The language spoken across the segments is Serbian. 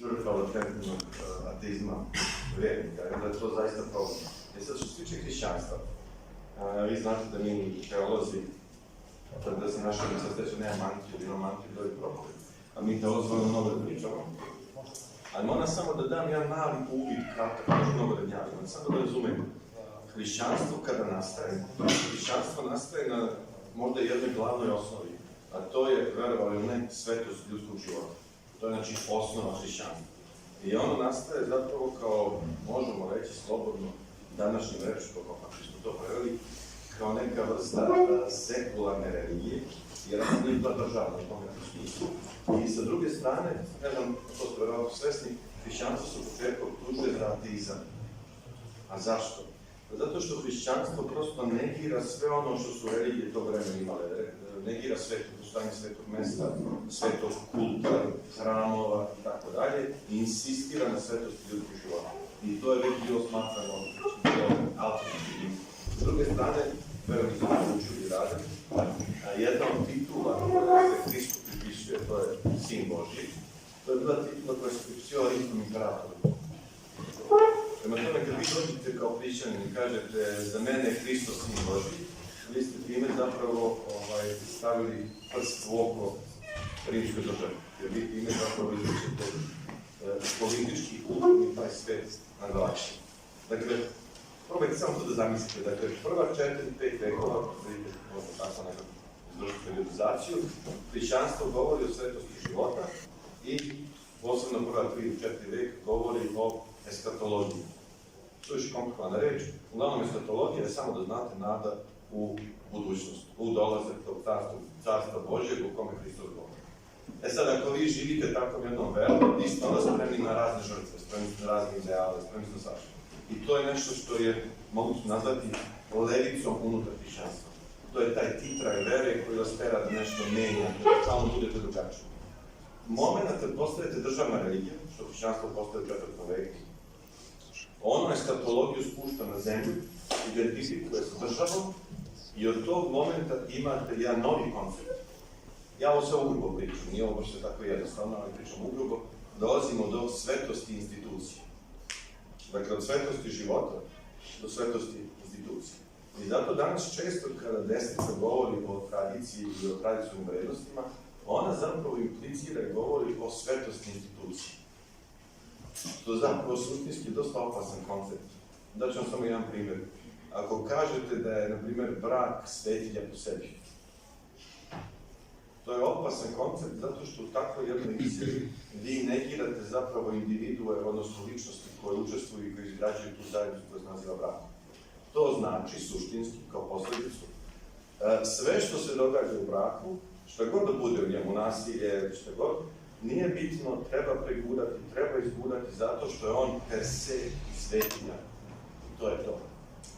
žrtva latentnog ateizma vjernika, i onda je to zaista problem. Sad što se tiče hrišćanstva, vi znate da mi teolozi, da se naša univerziteća nema mantiju, ima mantiju do i propoved, a mi teolozi vrlo mnogo da pričamo. Ali moram samo da dam jedan mali uvid kratak, možda mnogo da gnjavim, samo da razumem. Hrišćanstvo kada nastaje, hrišćanstvo nastaje na možda jednoj glavnoj osnovi, a to je, verovali ili ne, svetost ljudskog života. To je znači osnova hrišćanstva. I ono nastaje zapravo kao, možemo reći slobodno, današnjim rečima, kako smo to preveli, kao neka vrsta sekularne religije, jer ona nije bila državna u tome smislu. I sa druge strane, kažem, to ste verovatno svesni, hrišćanstvo se u početku optužuje za ateizam. A zašto? Zato što hrišćanstvo prosto negira sve ono što su religije tog vremena imale. Negira postojanje svetog mesta, svetog kulta, hramova i tako dalje, i insistira na svetosti ljudskog života. I to je već bilo smatrano alternativnim. S druge strane, verujem da smo učili rade, jedna od titula koja se Hristu pripisuje, to je Sin Božji, to je bila titula koja se pripisivala Rimskom imperatoru. Prema tome, kad vi dođete kao hrišćanin i kažete za mene je Hristos Sin Božji, vi ste time zapravo stavili prst u oko rimskoj državi. Jer vi time zapravo izvršite politički kulturni taj svet na glavači. Dakle, probajte samo to da zamislite. Dakle, prva 4-5 vekova, vidite možda tako nekako izvršiti periodizaciju, hrišćanstvo govori o svetosti života i posebno prva 3-4 veka govori o eskatologiji. To je još komplikovana reč. Uglavnom, eskatologija je samo da znate nada u budućnost, u dolazak tog carstva Božjeg u kome Hristos govori. Sad, ako vi živite takvom jednom verom, vi ste onda spremni na razne žrtve, spremni na razne ideale, spremni na svašta. I to je nešto što je moguće nazvati levicom unutar hrišćanstva. To je taj titraj vere koji vas tera da nešto menja, da stalno budete drugačiji. Moment kad postajete državna religija, što hrišćanstvo postaje u 4. veku, ono eskatologiju spušta na zemlju, identifikuje sa državom i od tog momenta imate jedan novi koncept. Ja ovo sve ugrubo pričam, nije ovo baš sve tako jednostavno, ali pričam ugrubo, dolazimo do svetosti institucije. Dakle, od svetosti života do svetosti institucije. I zato danas često kada desnica govori o tradiciji i o tradicionalnim vrednostima, ona zapravo implicira i govori o svetosti institucije. To je zapravo suštinski dosta opasan koncept. Daću vam samo jedan primjer. Ako kažete da je, na primjer, brak svetinja po sebi, to je opasan koncept zato što u takvoj jednoj izjavi vi negirate zapravo individue, odnosno ličnosti koje učestvuju i koje izgrađuju tu zajednicu koja se naziva brakom. To znači, suštinski, kao posledicu, sve što se događa u braku, što god da bude u njemu, nasilje, što god, nije bitno, treba pregurati, treba izgurati zato što je on per se svetinja. I to je to.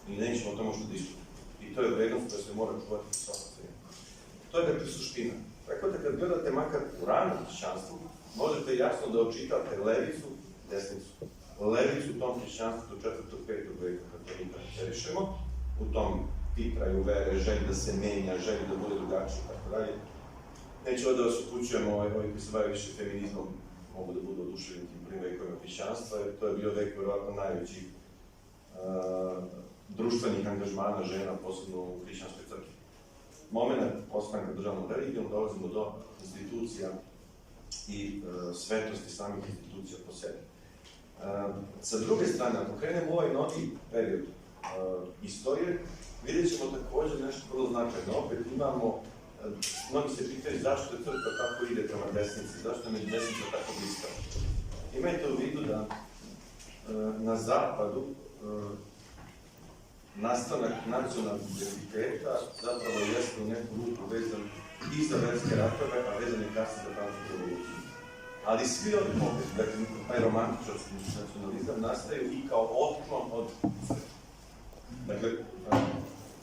I nećemo o tomu što diskutujemo. I to je vrednost koja se mora čuvati sa svakom. To je dakle suština. Tako da kad gledate makar u ranom hrišćanstvu, možete jasno da očitate levicu, desnicu. Levicu u tom hrišćanstvu do 4. 5. veka, kad to mi karakterišemo, u tom titraju vere, želji da se menja, želji da bude drugačiji, tako dalje. Neću ovdje da vas upućujemo, ovi koji se bave više feminizmom, mogu da budu oduševljeni tim prvim vekovima hrišćanstva, jer to je bio vek verovatno najvećih društvenih angažmana žena, posebno u hrišćanskoj crkvi. Moment postanka državnom religijom dolazimo do institucija i svetosti samih institucija po sebi. Sa druge strane, ako krenemo u ovaj novi period istorije, vidjet ćemo također nešto vrlo značajno. Opet imamo, mnogi se pitaju zašto je crkva tako ide prema desnici, zašto je među desnica tako bliska. Imajte u vidu da na zapadu nastanak nacionalnog identiteta zapravo jeste u neku ruku vezan i za verske ratove, a vezan je kasnije za francusku revoluciju. Ali svi ovi pokreti, dakle, taj romantičarski nacionalizam nastaju i kao otklon od crkve. Dakle,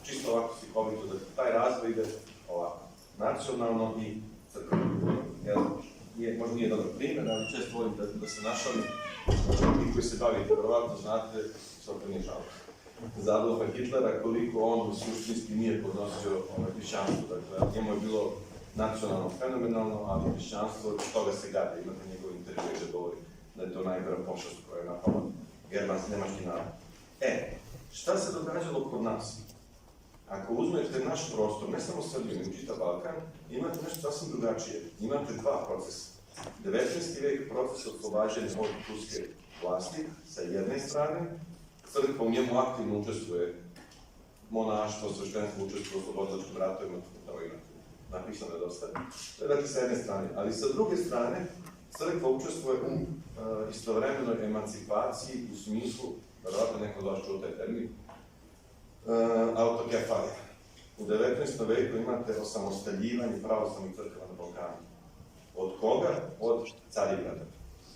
čisto ovako slikovito, da taj razvoj ide ovako, nacionalno i crkveno. Možda nije dobar primjer, ali često volim da se našalim, i koji se bavite, verovatno znate, svako nije žalno. Za Adolfa Hitlera, koliko on suštinski nije podnosio hrišćanstvo. Dakle, njemu je bilo nacionalno fenomenalno, ali hrišćanstvo, toga se gade, imate njegov intervju gde govori. to najgora pošast koja je napala nemački narod. Šta se događalo kod nas? Ako uzmete naš prostor, ne samo Srbiju, nego čitav Balkan, imate nešto sasvim drugačije. Imate dva procesa. 19. vijek proces oslobađanja od turske vlasti sa jedne strane, crkva u njemu aktivno učestvuje, monaštvo, sveštenstvo učestvuje u oslobodilačkim ratovima, to je napisano je dosta. To je dakle sa jedne strane, ali sa druge strane, crkva učestvuje u istovremenoj emancipaciji u smislu, verovatno neko od vas čuo taj termin, autokefalia. U 19. veku imate osamostaljivanje pravoslavnih crkava na Balkanu. Od koga? Od Carigrada.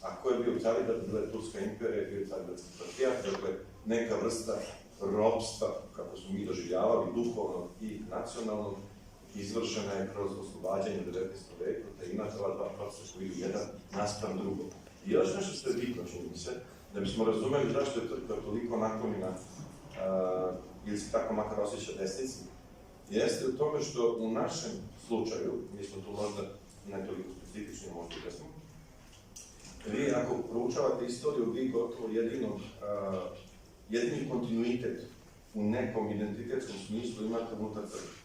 A ko je bio Carigrad? Bila je Turska imperija, bio je Carigradski patrijarh, dakle neka vrsta ropstva, kako smo mi doživljavali, duhovno i nacionalno, izvršena je kroz oslobađanje u 19. veku, te imate ova dva procesa koji idu jedan naspram drugog. I još nešto što je bitno, čini mi se, da bismo razumeli zašto je crkva toliko naklonjena, ili se tako makar osjeća desnici, jeste u tome što u našem slučaju, mi smo tu možda ne toliko specifični, možda i da smo, vi ako proučavate istoriju, vi gotovo jedini kontinuitet u nekom identitetskom smislu imate unutar crkve.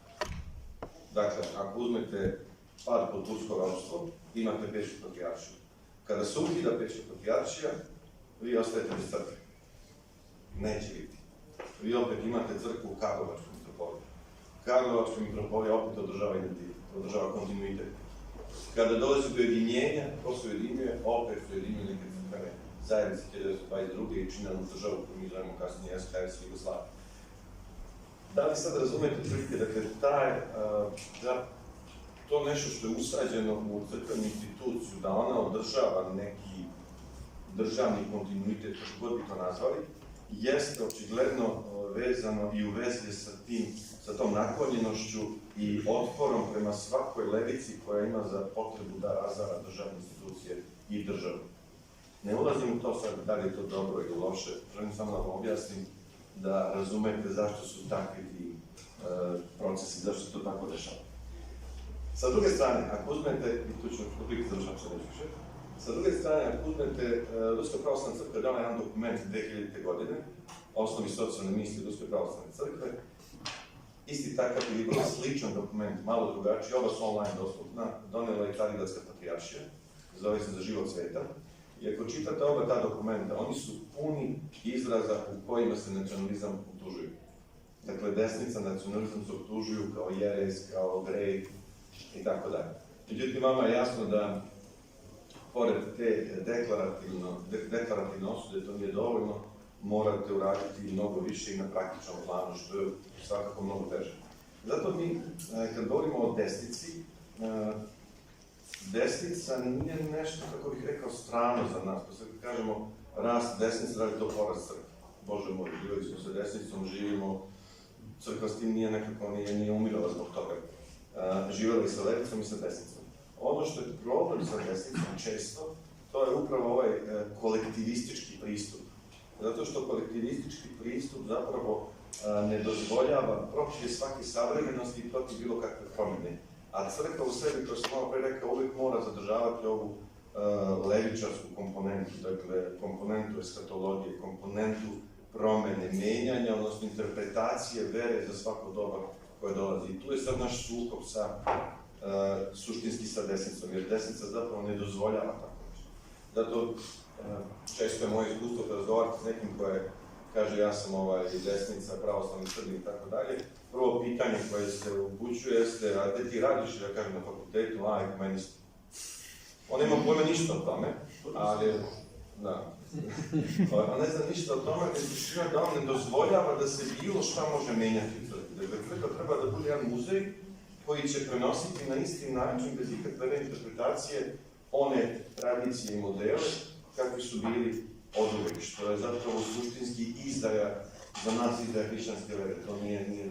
Dakle, ako uzmete pad pod tursko ropstvo, imate Pećku patrijaršiju. Kada se ukida Pećka patrijaršija, vi ostajete bez crkve. Neće biti. Vi opet imate crkvu u Karlovačkoj mitropoliji. Karlovačka mitropolija opet održava identitet, održava kontinuitet. Kada dolazi do ujedinjenja, ko se ujedinjuje, opet se ujedinjuje neke crkvene zajednice 1922. i čine nam državu koju mi zovemo kasnije SHS Jugoslavije. Da li sad razumete prilike, dakle, to nešto što je usađeno u crkvenu instituciju, da ona održava neki državni kontinuitet, kako god bi to nazvali, jeste očigledno vezano i u vezi sa tom naklonjenošću i otporom prema svakoj levici koja ima za potrebu da razara državne institucije i državu. Ne ulazim u to sad da li je to dobro ili loše, želim samo da vam objasnim da razumete zašto su takvi ti procesi, zašto se to tako dešava. Sa druge strane, ako uzmete, i tu ću otprilike završati što neću više, sa druge strane, ako uzmete, Ruska pravoslavna crkva je dala jedan dokument 2000. godine, Osnovi socijalne misli Ruske pravoslavne crkve, isti takav ili vrlo sličan dokument, malo drugačiji, oba su online dostupna, donela je Carigradska patrijaršija, zove se Za život sveta. I ako čitate oba ta dokumenta, oni su puni izraza u kojima se nacionalizam optužuju. Dakle, desnica nacionalizam se optužuju kao jeres, kao grej i tako dalje. Međutim, vama je jasno da, pored te deklarativne osude, to nije dovoljno, morate uraditi mnogo više i na praktičnom planu, što je svakako mnogo teže. Zato mi, kad govorimo o desnici, desnica nije nešto, kako bih rekao, strano za nas. Pa sad kažemo, rast desnice, radi to porast crkve. Bože moj, živjeli smo sa desnicom, živimo, crkva s tim nije umirala zbog toga. Živjeli sa levicom i sa desnicom. Ono što je problem sa desnicom često, to je upravo ovaj kolektivistički pristup. Zato što kolektivistički pristup zapravo ne dozvoljava protiv svake savremenosti i protiv bilo kakve promjene. A crkva u sebi, kao sam malo pre rekao, uvijek mora zadržavati ovu levičarsku komponentu, dakle komponentu eskatologije, komponentu promjene, menjanja, odnosno interpretacije vere za svako doba koje dolazi. I tu je sad naš sukob suštinski sa desnicom, jer desnica zapravo ne dozvoljava tako nešto. Zato često je moje iskustvo da razgovarate s nekim koje kaže ja sam desnica, pravoslavni Srbin i tako dalje. Prvo pitanje koje se upućuje jeste, a gde ti radiš, ja kažem na fakultetu, ekumenista. On nema pojma ništa o tome, ali, da, on ne zna ništa o tome, jer da on ne dozvoljava da se bilo šta može menjati u crkvi. Dakle, crkva treba da bude jedan muzej koji će prenositi na isti način, bez ikakve interpretacije, one tradicije i modele kakvi su bili oduvek, što je zapravo suštinski izdaja za nas izdaja hrišćanske vere, to nije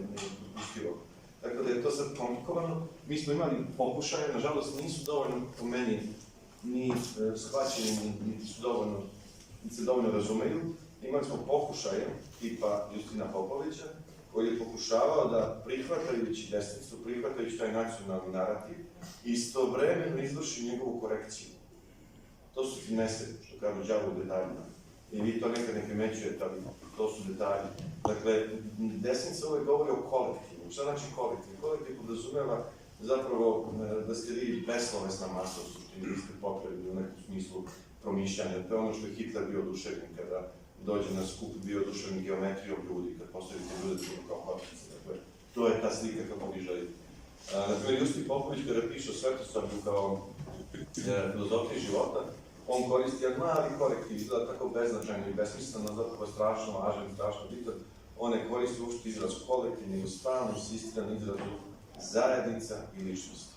dopustivo. Tako da je to sad komplikovano. Mi smo imali pokušaje, nažalost nisu dovoljno po meni ni shvaćeni, niti se dovoljno razumeju. Imali smo pokušaje tipa Justina Popovića, koji je pokušavao da prihvatajući desnicu, prihvatajući taj nacionalni narativ, istovremeno izvrši njegovu korekciju. To su finese, što kažu đavo u detaljima. I vi to nekad ne primećujete, ali to su detalji. Dakle, desnica uvek govori o kolektivu. Šta znači kolektiv? Kolektiv podrazumeva zapravo da ste vi beslovesna masa u suštini, vi ste potrebni u nekom smislu promišljanja. To je ono što je Hitler bio oduševljen kada dođe na skup, bio oduševljen geometrijom ljudi, kad postavite ljude kao hoćice. Dakle, to je ta slika kako vi želite. Naprimjer, Justin Popović, kada piše o svetosavlju kao filozofiji života, on koristi jedan mali korektiv, izgleda tako beznačajno i besmisleno, zapravo strašno važan, strašno bitan. On ne koristi uopšte izraz kolektiv, nego stalno insistiran izrazu zajednica i ličnost.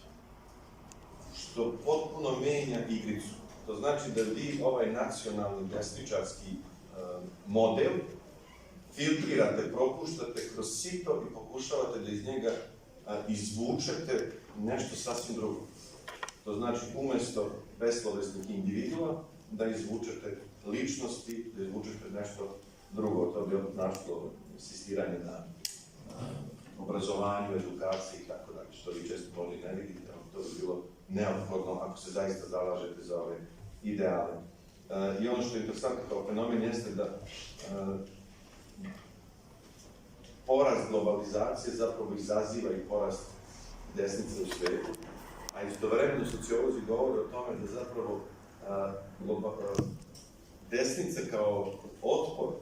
Što potpuno menja igricu. To znači da vi ovaj nacionalni desničarski model filtrirate, propuštate kroz sito i pokušavate da iz njega izvučete nešto sasvim drugo. To znači, umesto beslovesnih individua, da izvučete ličnosti, da izvučete nešto drugo. To bi značilo insistiranje na obrazovanju, edukaciji i tako dalje, što vi često možda i ne vidite, ali to bi bilo neophodno ako se zaista zalažete za ove ideale. I ono što je interesantno kao fenomen jeste da porast globalizacije zapravo izaziva i porast desnice u svetu, a istovremeno sociolozi govore o tome da zapravo desnica kao otpor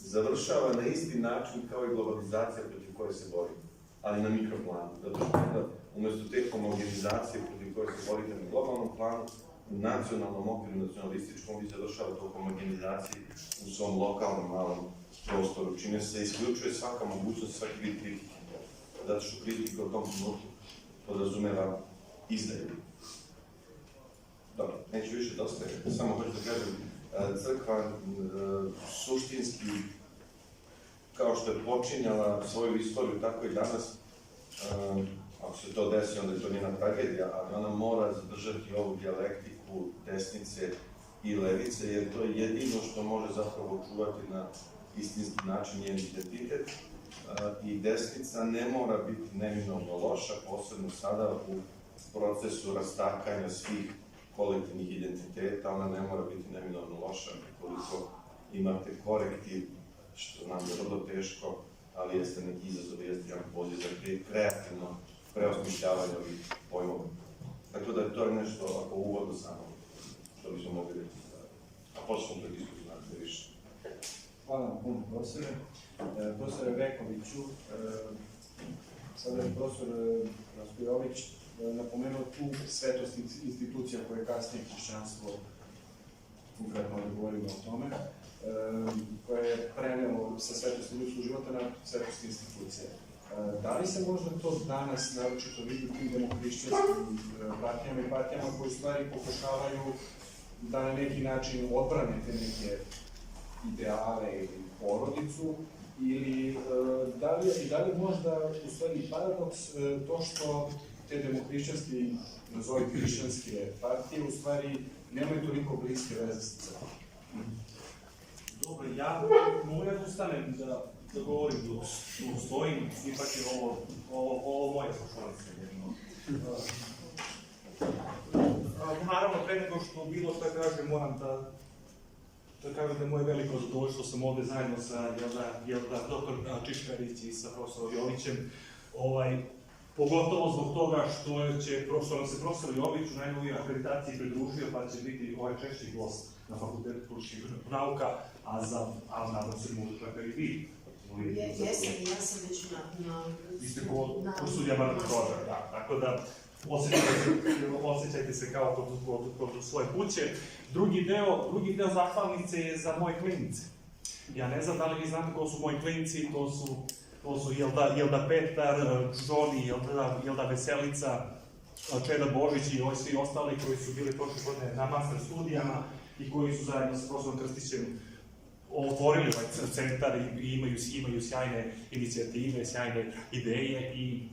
završava na isti način kao i globalizacija protiv koje se borimo, ali na mikroplanu. Zato što umesto te homogenizacije protiv koje se borite na globalnom planu, u nacionalnom okviru, nacionalističkom, vi završavate u homogenizaciji u svom lokalnom malom prostoru, čime se isključuje svaka mogućnost, svaki vid kritike. Zato što kritika u tom trenutku podrazumeva izdaju. Dobro, neću više dosta, samo hoću da kažem, crkva suštinski, kao što je počinjala svoju istoriju, tako i danas, ako se to desi, onda je to njena tragedija, ali ona mora zadržati ovu dijalektiku desnice i levice, jer to je jedino što može zapravo čuvati na istinski način njen identitet. I desnica ne mora biti neminovno loša, posebno sada u procesu rastakanja svih kolektivnih identiteta, ona ne mora biti neminovno loša koliko imate korektiv, što znam da je vrlo teško, ali jeste neki izazov, jeste jedan poziv za kreativno preosmišljavanje ovih pojmova. Tako da to je nešto ako uvodno samo, što bismo mogli reći, a počnemo da diskutujemo više. Hvala vam puno, profesore. Profesore Vekoviću, sada je profesor Rastojović napomenuo tu svetost institucija koje je kasnije hrišćanstvo, konkretno da govorimo o tome, koje je prenelo sa svetosti ljudskog života na svetost institucije. Da li se možda to danas naročito vidi u tim demohrišćanskim partijama i partijama koji stvari pokušavaju da na neki način odbrane te neke ideale ili porodicu, ili da li možda u stvari paradoks to što te demohrišćanske, nazovi hrišćanske partije, u stvari nemaju toliko bliske veze sa crkvom? Dobro, ja mogu da ustanem da govorim dok stojim, ipak je ovo moje slušalice. Naravno, pre nego što bilo što kažem, moram da kažem da je moje veliko zadovoljstvo što sam ovde zajedno sa dr. Čiškarić i sa profesorom Jovićem, pogotovo zbog toga što nam se profesor Jović u najnovijoj akreditaciji pridružio, pa će biti češći gost na Fakultetu političkih nauka, a nadam se možda čak i vi. Ja sam već na... Vi ste po studijama na prođa, da. Tako da, osjećajte se kao kod svoje kuće. Drugi deo zahvalnice je za moje klinice. Ja ne znam da li vi znate ko su moji klinici, to su Jelda Petar, Žoni, Jelda Veselica, Čeda Božić i svi ostali koji su bili prošle godine na master studijama i koji su zajedno sa profesorom Krstićem otvorili ovaj centar i imaju sjajne inicijative, sjajne ideje i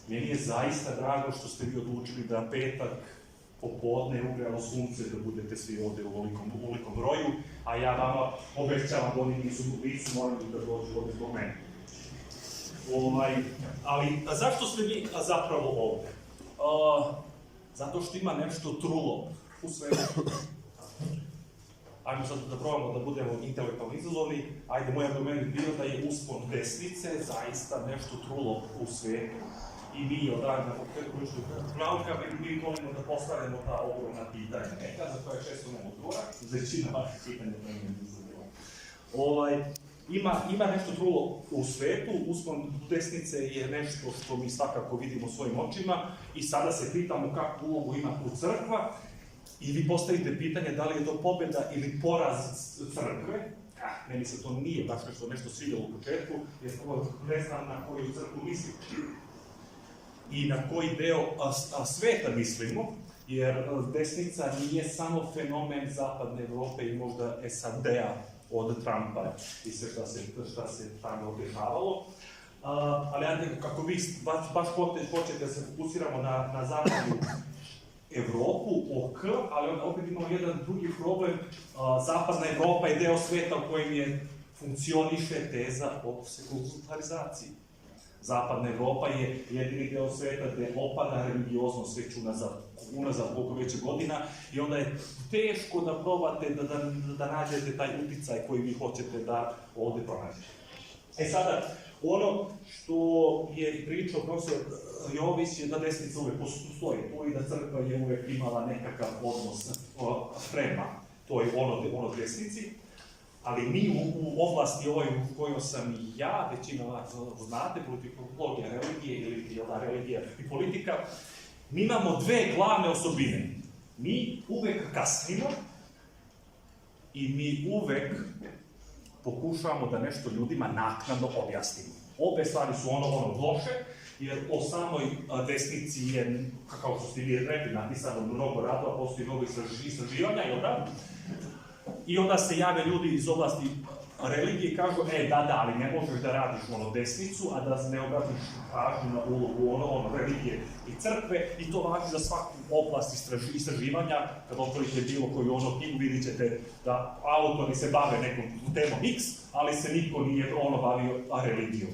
meni je zaista drago što ste vi odlučili da petak popodne ugrelo sunce da budete svi ovde u ovolikom broju, a ja vama obećavam da oni nisu morali da dođu ovde zbog mene. Ali zašto ste vi zapravo ovde? Zato što ima nešto trulo u svemu. ajmo sad da probamo da budemo intelektualno izazovni, ajde, moj argument bio da je uspon desnice zaista nešto trulo u svetu i mi od rada na fakultetu političkih nauka, mi volimo da postavljamo ta ogromna pitanja neka, za koja često nema odgovora, većina vaših pitanja koje mi je izazovila. Ima nešto trulo u svetu, uspon desnice je nešto što mi svakako vidimo svojim očima i sada se pitamo kakvu ulogu ima tu crkva i vi postavite pitanje da li je to pobjeda ili poraz crkve. Meni se to nije baš nešto svidjelo u početku, jer ne znam na koju crkvu mislim i na koji deo sveta mislimo, jer desnica nije samo fenomen zapadne Evrope i možda SAD-a od Trumpa i sve šta se tamo dešavalo. Ali kako vi baš hoćete da se fokusiramo na zapadnu Evropu, ali onda opet imamo jedan drugi problem. Zapadna Evropa je deo sveta u kojem je funkcioniše teza o sekularizaciji. Zapadna Evropa je jedini deo sveta gde opada religioznost već unazad koliko veće godina i onda je teško da probate da nađete taj uticaj koji vi hoćete da ovde pronađete. Sada, ono što je pričao profesor Jović je da desnica uvek postoji tu i da crkva je uvek imala nekakav odnos prema toj ono desnici, ali mi u oblasti ovoj u kojoj sam i ja, većina vas znate, politikologija religije ili religija i politika, mi imamo dve glavne osobine. Mi uvek kasnimo i mi uvek pokušavamo da nešto ljudima naknadno objasnimo. Obe stvari su ono loše, jer o samoj desnici je, kao što ste vi rekli, napisano mnogo radova, postoji mnogo istraživanja, jel da? I onda se jave ljudi iz oblasti religije i kažu, da, ali ne možeš da radiš desnicu, a da ne obratiš pažnju na ulogu religije i crkve, i to važi za svaku oblast istraživanja. Kad otvorite bilo koju knjigu, vidit ćete da autori se bave nekom temom X, ali se niko nije bavio religijom.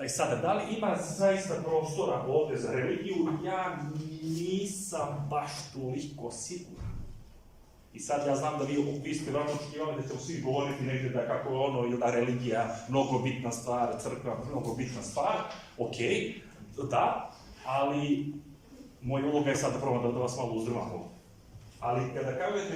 Sada, da li ima zaista prostora ovde za religiju? Ja nisam baš toliko siguran. I sad ja znam da vi ste vrlo očekivali da ćemo svi govoriti negde da kako je religija mnogo bitna stvar, crkva mnogo bitna stvar, okej, da, ali moja uloga je sad da probam da vas malo uzdrmam ovdje. Ali kada kažete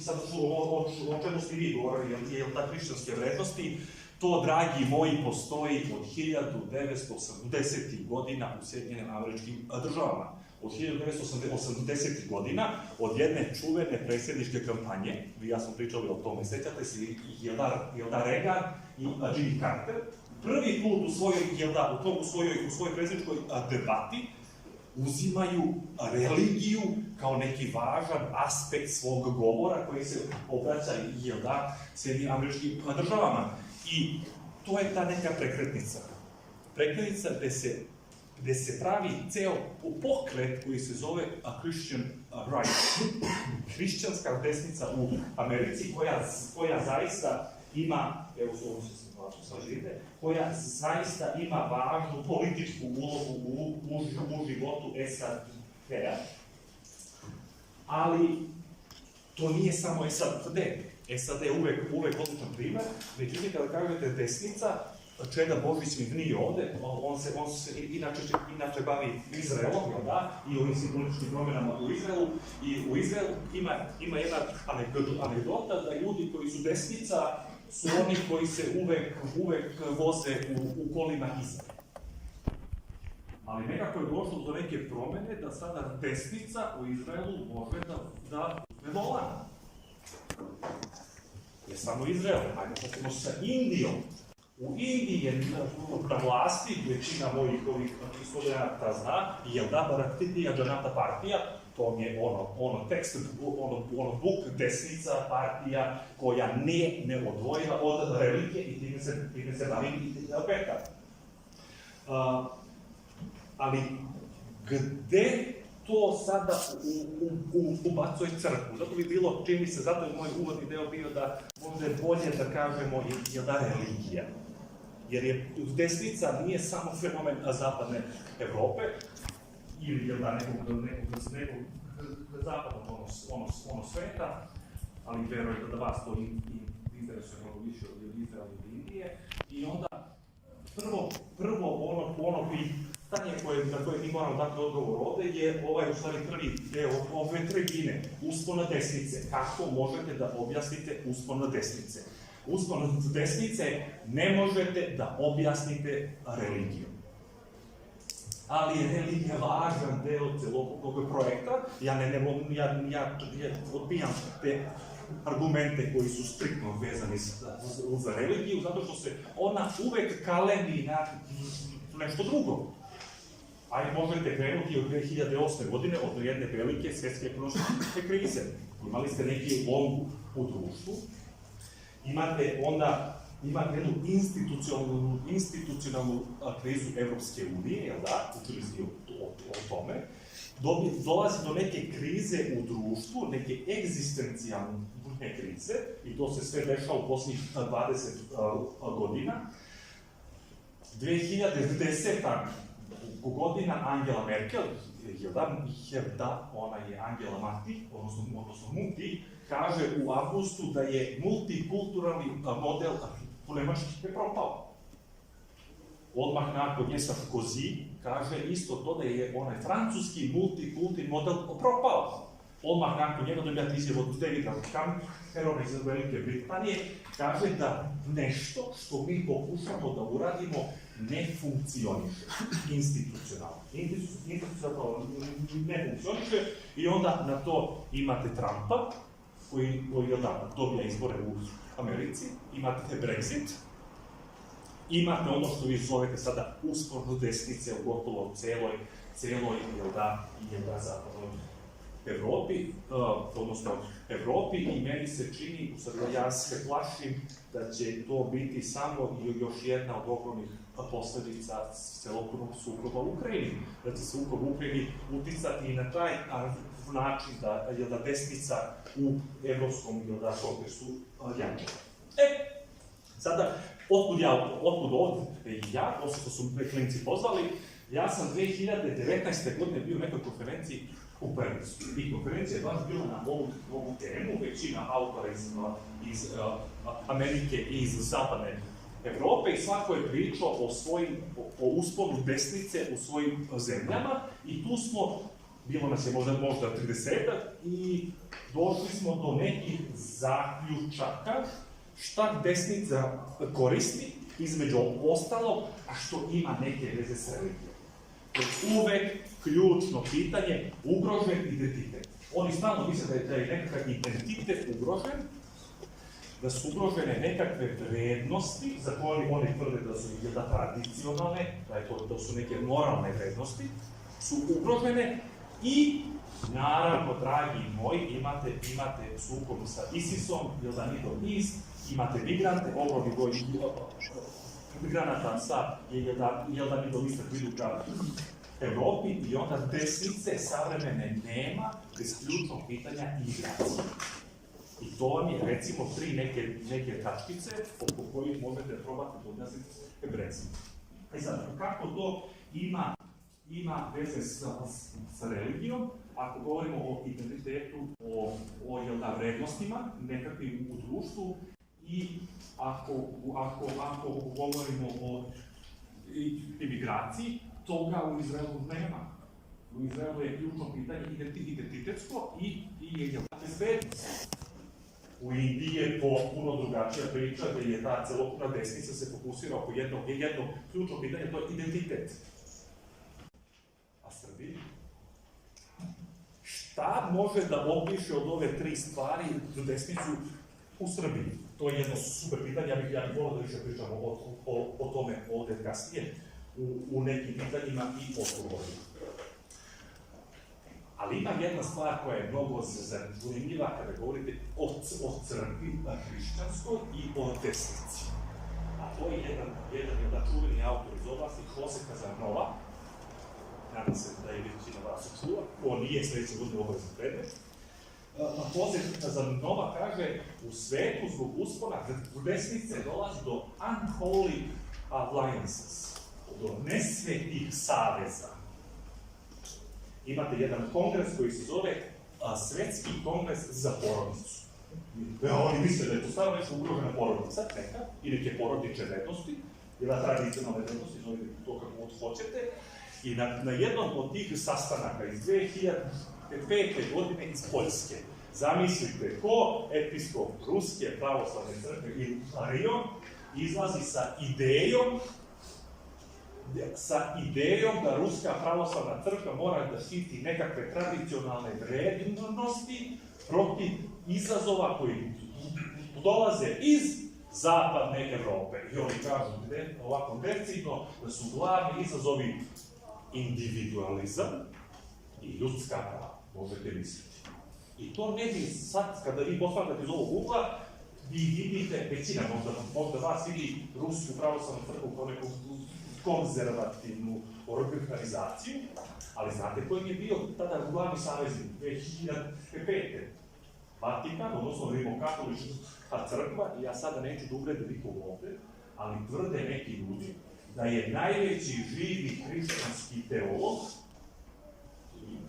sad o čemu ste vi govorili, je ta hrišćanske vrednosti, to, dragi moji, postoji od 1980. godina u Sjedinjenim Američkim Državama. Od 1980. godina, od jedne čuvene predsjedničke kampanje, ja sam pričali o tome, sećate se, Hilda Regan i Jimmy Carter, prvi put u svojoj predsjedničkoj debati uzimaju religiju kao neki važan aspekt svog govora koji se obraća Sjedinjenim Američkim Državama. I to je ta neka prekretnica. Prekretnica gde se pravi ceo pokret koji se zove Christian Right. Hrišćanska desnica u Americi koja zaista ima, evo su ovo se važno saživite, koja zaista ima važnu političku ulogu u životu SAD-a. Ali to nije samo SAD. SAD je uvek odličan primer, međutim kada kažete desnica, Čeda Božić mi nije ovde, on se inače bavi Izraelom, i ovim simboličkim promjenama u Izraelu, i u Izraelu ima jedna anegdota da ljudi koji su desnica su oni koji se uvek voze u kolima iza. Ali nekako je došlo do neke promene da sada desnica u Izraelu može da uzme volan. Je samo Izrael, ajmo počnemo sa Indijom. U Indiji je na vlasti, većina mojih studenata zna, Bharatiya Janata partija, to je tekst, buk desnica partija koja ne odvojila od religije i time se bavi peta. Ali gde to sada ubacuje crkvu? Zato bi bilo, čini se, zato je moj uvodni deo bio da možda je bolje da kažemo religija. Jer desnica nije samo fenomen zapadne Evrope ili nekog zapadnog sveta, ali verujem da vas to interesuje mnogo više od Izraela i Indije. I onda, prvo ono pitanje na koje mi moramo dati odgovor ovde je u stvari prvi deo ove tribine, uspon na desnice. Kako možete da objasnite uspon na desnice? Uspon na desnice ne možete da objasnite religijom. Ali je religija važan deo celokupnog projekta. Ja odbijam te argumente koji su striktno vezani za religiju, zato što se ona uvek kalemi na nešto drugo. Ajde, možete krenuti od 2008. godine, od jedne velike svjetske ekonomske krize. Imali ste neki lom u društvu, imate jednu institucionalnu krizu Evropske unije, jel da? Učili ste o tome. Dolazi do neke krize u društvu, neke egzistencijalne krize, i to se sve dešava u posljednjih 20 godina. 2010. godina Angela Merkel, ona je Angela Mati, odnosno Muti, kaže u avgustu da je multikulturalni model u Nemačkoj propao. Odmah nakon nje Sarkozy kaže isto to da je onaj francuski multikulturni model propao. Odmah nakon njega dobijate izjavu od Davida Camerona iz Velike Britanije, kaže da nešto što mi pokušamo da uradimo ne funkcioniše institucionalno. Institucionalno ne funkcioniše i onda na to imate Trumpa, koji dobija izbore u Americi, imate Brexit, imate ono što vi zovete sada usporno desnice u gotovo celoj zapadnoj Evropi, Evropi, i meni se čini, ja se plašim da će to biti samo još jedna od ogromnih posledica celokupnog sukoba u Ukrajini. Da će sukob u Ukrajini uticati i na taj način da desnica u evropskom kongresu jača. Sada, otkud ovdje ja, posle što su me klinci pozvali, ja sam 2019. godine bio u nekoj konferenciji u Parizu. I konferencija je baš bila na ovu temu, većina autora iz Amerike i iz zapadne Evrope, i svako je pričao o usponu desnice u svojim zemljama, i tu smo, bilo nas je možda 30-ak, i došli smo do nekih zaključaka šta desnica koristi, između ostalog, a što ima neke veze s religijom. Uvek ključno pitanje, ugrožen identitet. Oni stalno misle da je nekakav identitet ugrožen, da su ugrožene nekakve vrednosti za koje oni tvrde da su tradicionalne, da su neke moralne vrednosti, su ugrožene, i naravno, dragi moji, imate sukob sa ISIS-om, Middle East, imate migrante, ogromni broj migranata sa Middle Easta koji idu ka Evropi, i onda desnice savremene nema bez ključnog pitanja imigracije. I to vam je, recimo, 3 neke tačkice oko kojih možete probati da objasnite Brexit. Sad, kako to ima veze sa religijom, ako govorimo o identitetu, o vrednostima nekakvim u društvu, i ako govorimo o imigraciji, toga u Izraelu nema. U Izraelu je ključno pitanje identitetsko i bezbednost. U Indiji je potpuno drugačija priča, gde je ta celokupna desnica se fokusira oko jednog ključnog pitanja, to je identitet. A Srbiji? Šta može da opiše od ove 3 stvari za desnicu u Srbiji? To je jedno super pitanje, ja bih volio da više pričamo o tome ovde kasnije, u nekim pitanjima i odgovorima. Ali ima jedna stvar koja je mnogo zanimljiva kada govorite o crkvi hrišćanskoj i o desnici. A to je jedan čuveni autor iz oblasti, Jose Casanova, nadam se da je većina vas čula, ko nije sledeće godine obavezan predmet. Jose Casanova kaže, u svetu zbog uspona desnice dolazi do unholy alliances, do nesvetih saveza. Imate jedan kongres koji se zove Svetski kongres za porodicu. Oni misle da je to stvarno nešto ugrožena porodica, neka, ili neke porodične vrednosti, ili tradicionalne vrednosti, zovite to kako god hoćete. I na jednom od tih sastanaka iz 2005. godine iz Poljske, zamislite ko episkop Ruske pravoslavne crkve Ilarion izlazi sa idejom da Ruska pravoslavna crkva mora da štiti nekakve tradicionalne vrednosti protiv izazova koji dolaze iz zapadne Evrope. I oni kažu ovako decidno da su glavni izazovi individualizam i ljudska prava, možete misliti. I to ne bi sad, kada vi posmatrate iz ovog ugla, vi vidite, većina možda vas vidi Rusku pravoslavnu crkvu kao neku konzervativnu organizaciju, ali znate koji je bio tada glavni saveznik 2005. Vatikan, odnosno rimokatolička crkva, i ja sada neću da uvredim nikog ovde, ali tvrde neki ljudi da je najveći živi hrišćanski teolog,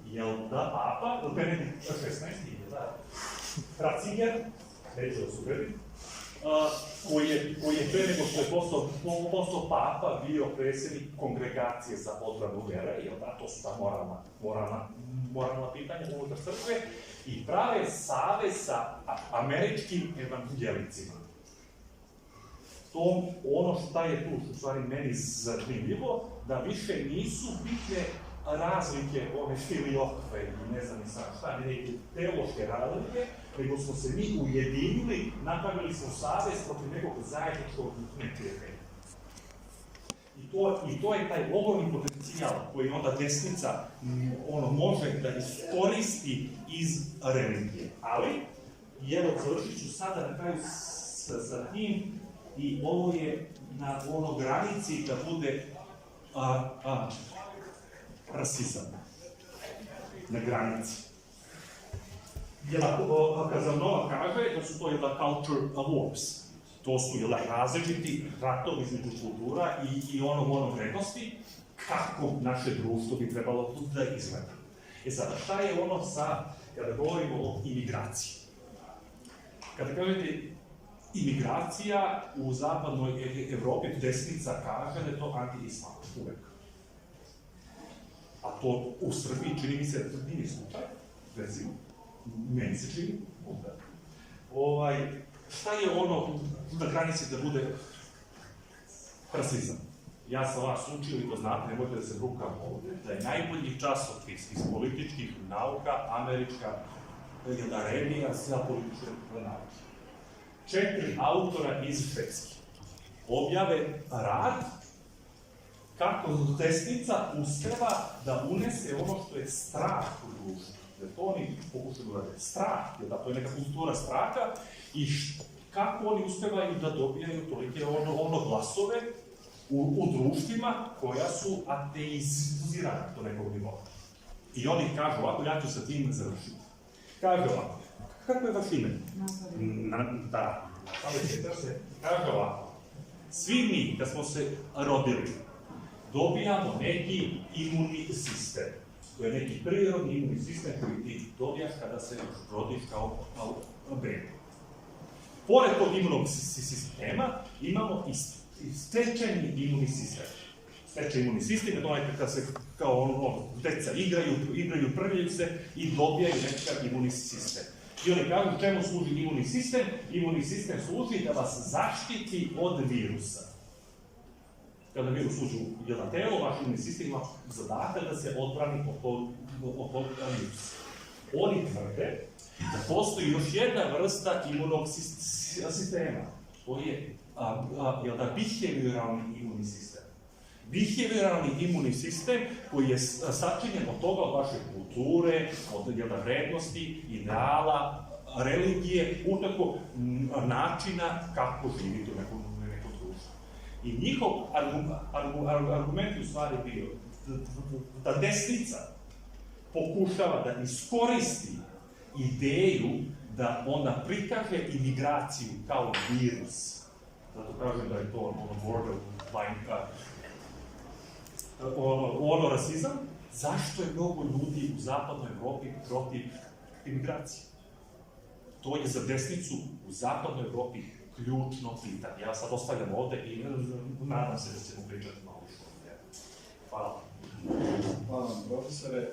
jel da papa, Benedikt XVI, da, Ratzinger, neću da se uvredim, koji je pre nego što je postao papa bio predsjednik kongregacije za odbranu vere, jel da, to su ta moralna pitanja unutar crkve, i prave savez sa američkim evangelicima. To ono šta je tu, što u stvari meni zanimljivo, da više nisu bitne razlike ove filiokve i ne znam ni sam šta, neke teološke razlike, nego smo se mi ujedinili, napravili smo savez protiv nekog zajedničkog neprijatelja. I to je taj ogromni potencijal koji onda desnica može da iskoristi iz religije. Ali, evo, završit ću sada na kraju sa tim, i ovo je na granici da bude rasizam. Na granici. Kazanova kaže da su to culture wars. To su različiti ratovi između kultura i vrednosti, kako naše društvo bi trebalo da izgleda. Sada, šta je kada govorimo o imigraciji? Kada kažete imigracija u zapadnoj Evropi, desnica kaže da je to anti-islam, uvek. A to u Srbiji čini mi se da nije slučaj, recimo, meni se čini, šta je na granici da bude rasizam? Ja sam vas učio i to znate, nemojte da se brukam ovde, da je najbolji časopis iz političkih nauka američka revija za političke nauke. 4 autora iz Švedske objave rad kako desnica uspeva da unese ono što je strah u društvu. Jer to oni pokušaju da rade. Strah, to je neka kultura straha, i kako oni uspevaju da dobijaju tolike glasove u društvima koja su ateizirana do nekog nivoa. I oni kažu ovako, ja ću sa tim završiti. Kaže ovako, kako je vaš ime? Da, kaže ovako, svi mi, kad smo se rodili, dobijamo neki imunni sistem. To je neki prirodni imunni sistem koji ti dobijaš kada se rodiš kao bebe. Pored tog imunnog sistema imamo i stečeni imunni sistem. Stečeni imunni sistem je to kada se kao deca igraju, prljaju se i dobijaju nekakav imunni sistem. I oni kažu čemu služi imunni sistem? Imunni sistem služi da vas zaštiti od virusa. Kada virus uđe u jedan telo, vaš imunni sistem ima zadatak da se odbrani od virusa. Oni tvrde da postoji još jedna vrsta imunnog sistema, koji je behavioralni imunni sistem. Behavioralni imunni sistem koji je sačinjen od toga, od vaše kulture, od vrednosti, ideala, religije, utako načina kako živite u nekom društvu. I njihov argument je u stvari bio da desnica pokušava da iskoristi ideju da ona prikaže imigraciju kao virus. Zato kažem da je to borderline rasizam. Zašto je mnogo ljudi u zapadnoj Evropi protiv imigracije? to je za desnicu u zapadnoj Evropi ključno pitanje. Ja sad ostavljam ovde i nadam se da ćemo pričati malo više o tome. Hvala. Hvala vam, profesore.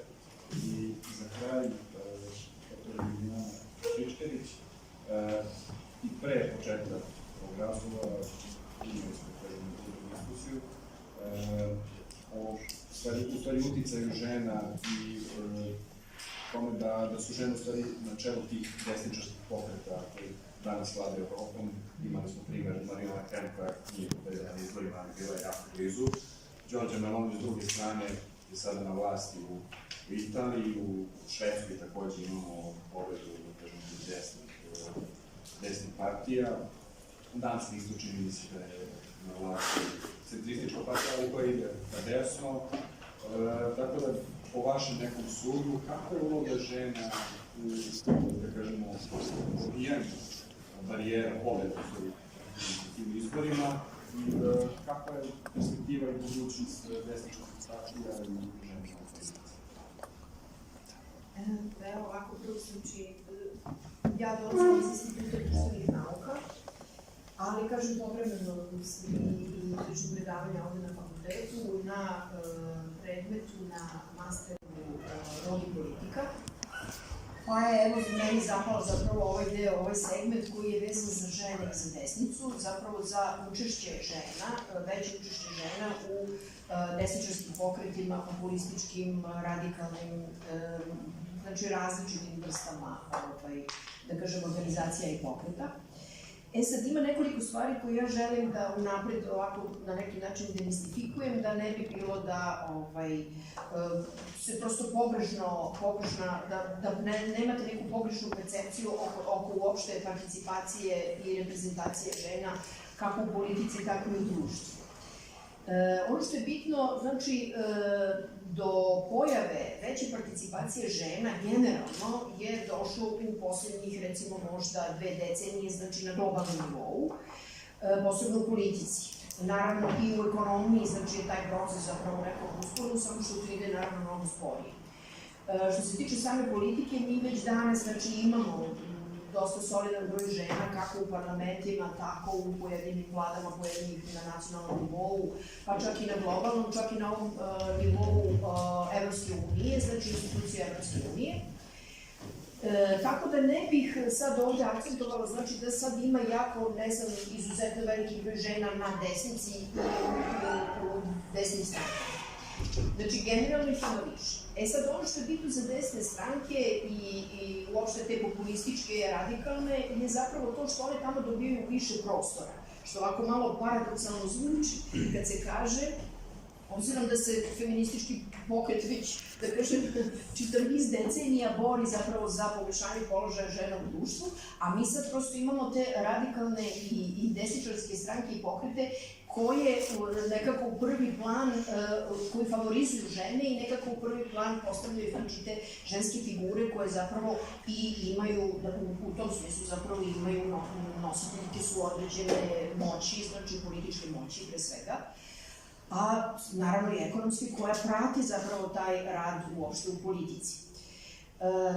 I za kraj, dr. Ljiljana Čičkerić, i pre početka ovog razgovora imali smo jednu diskusiju o u stvari uticaju žena i tome da su žene u stvari na čelu tih desničarskih pokreta koji danas vladaju Evropom. Imali smo primer Marine Le Pen koja nije pobedila na izborima, ali bila je jako blizu. Giorgia Meloni s druge strane je sada na vlasti u Italiji, u Švedskoj takođe imamo pobedu desnih partija. Danska isto čini mi se da je na vlasti centristička partija u koja ide na desno. Tako da, po vašem nekom sudu, kakva je uloga žena u, da kažemo, pobijanju barijera pobeda u tim izborima i kakva je perspektiva i budućnost desničkih partija i žena? Evo ovako, prvo znači, ja dolazim iz Instituta društvenih nauka, ali kažem povremeno i držim predavanja ovde na fakultetu, na predmetu, na masteru rod i politika. Pa je evo meni zapao zapravo ovaj deo, ovaj segment koji je vezan za žene i za desnicu, zapravo za učešće žena, veće učešće žena u desničarskim pokretima, populističkim, radikalnim, znači različitim vrstama, da kažem, organizacija i pokreta. E sad, ima nekoliko stvari koje ja želim da unapred ovako na neki način demistifikujem, da ne bi bilo da se prosto da nemate neku pogrešnu percepciju oko uopšte participacije i reprezentacije žena kako u politici, tako i u društvu. Ono što je bitno, znači, do pojave veće participacije žena generalno je došlo u poslednjih, recimo, možda 2 decenije, znači na globalnom nivou, posebno u politici. Naravno i u ekonomiji, znači taj proces zapravo nekog usporu, samo što to ide naravno mnogo sporije. Što se tiče same politike, mi već danas, znači, imamo dosta solidan broj žena, kako u parlamentima, tako u pojedinim vladama, pojedinih na nacionalnom nivou, pa čak i na globalnom, čak i na ovom nivou Evropske unije, znači institucije Evropske unije. Tako da ne bih sad ovde akcentovala, znači da sad ima jako, ne znam, izuzetno veliki broj žena na desnici i u desnim strankama. Znači, generalno ih ima više. E sad, ono što je bitno za desne stranke i uopšte te populističke, radikalne, je zapravo to što one tamo dobijaju više prostora. Što ovako malo paradoksalno zvuči kad se kaže, obzirom da se feministički pokret već, da kažem, čitav niz decenija bori zapravo za poboljšanje položaja žena u društvu, a mi sad prosto imamo te radikalne i desničarske stranke i pokrete koje nekako u prvi plan, koji favorizuju žene i nekako u prvi plan postavljaju znači te ženske figure koje zapravo i imaju, u tom smislu zapravo imaju nositeljke su određene moći, znači političke moći pre svega, a naravno i ekonomski koja prati zapravo taj rad uopšte u politici.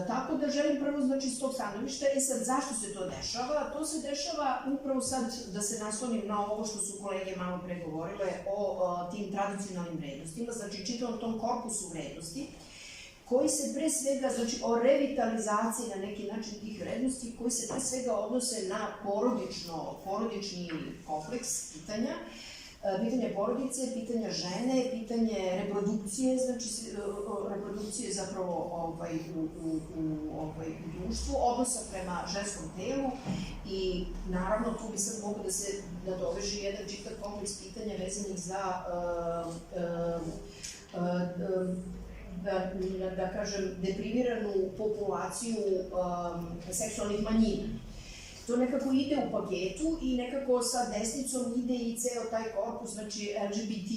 Tako da želim prvo, znači, s tog stanovišta, sad zašto se to dešava? To se dešava upravo sad, da se naslonim na ovo što su kolege malo pre govorile o tim tradicionalnim vrednostima, znači čitavom tom korpusu vrednosti, koji se pre svega, znači o revitalizaciji na neki način tih vrednosti, koji se pre svega odnose na porodični kompleks pitanja, pitanje porodice, pitanja žene, pitanje reprodukcije, znači reprodukcije zapravo u društvu, odnosa prema ženskom telu i naravno tu bi sad moglo da se nadoveže jedan čitav kompleks pitanja vezanih za da kažem depriviranu populaciju seksualnih manjina. To nekako ide u paketu i nekako sa desnicom ide i ceo taj korpus, znači LGBT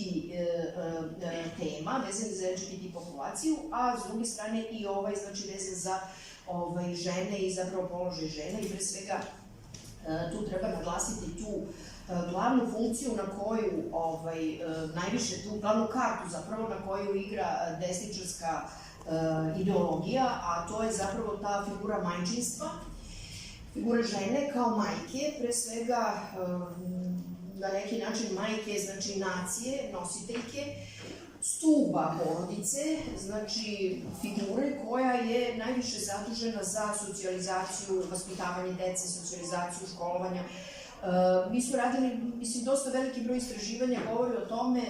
tema, vezan za LGBT populaciju, a s druge strane i znači vezan za žene i zapravo položaj žene i pre svega tu treba naglasiti tu glavnu funkciju na koju, najviše tu glavnu kartu zapravo na koju igra desničarska ideologija, a to je zapravo ta figura majčinstva, figure žene kao majke, pre svega na neki način majke, znači nacije, nositeljke, stuba porodice, znači figure koja je najviše zadužena za socijalizaciju, vaspitavanje dece, socijalizaciju, školovanja. Mi smo radili, mislim, dosta veliki broj istraživanja govori o tome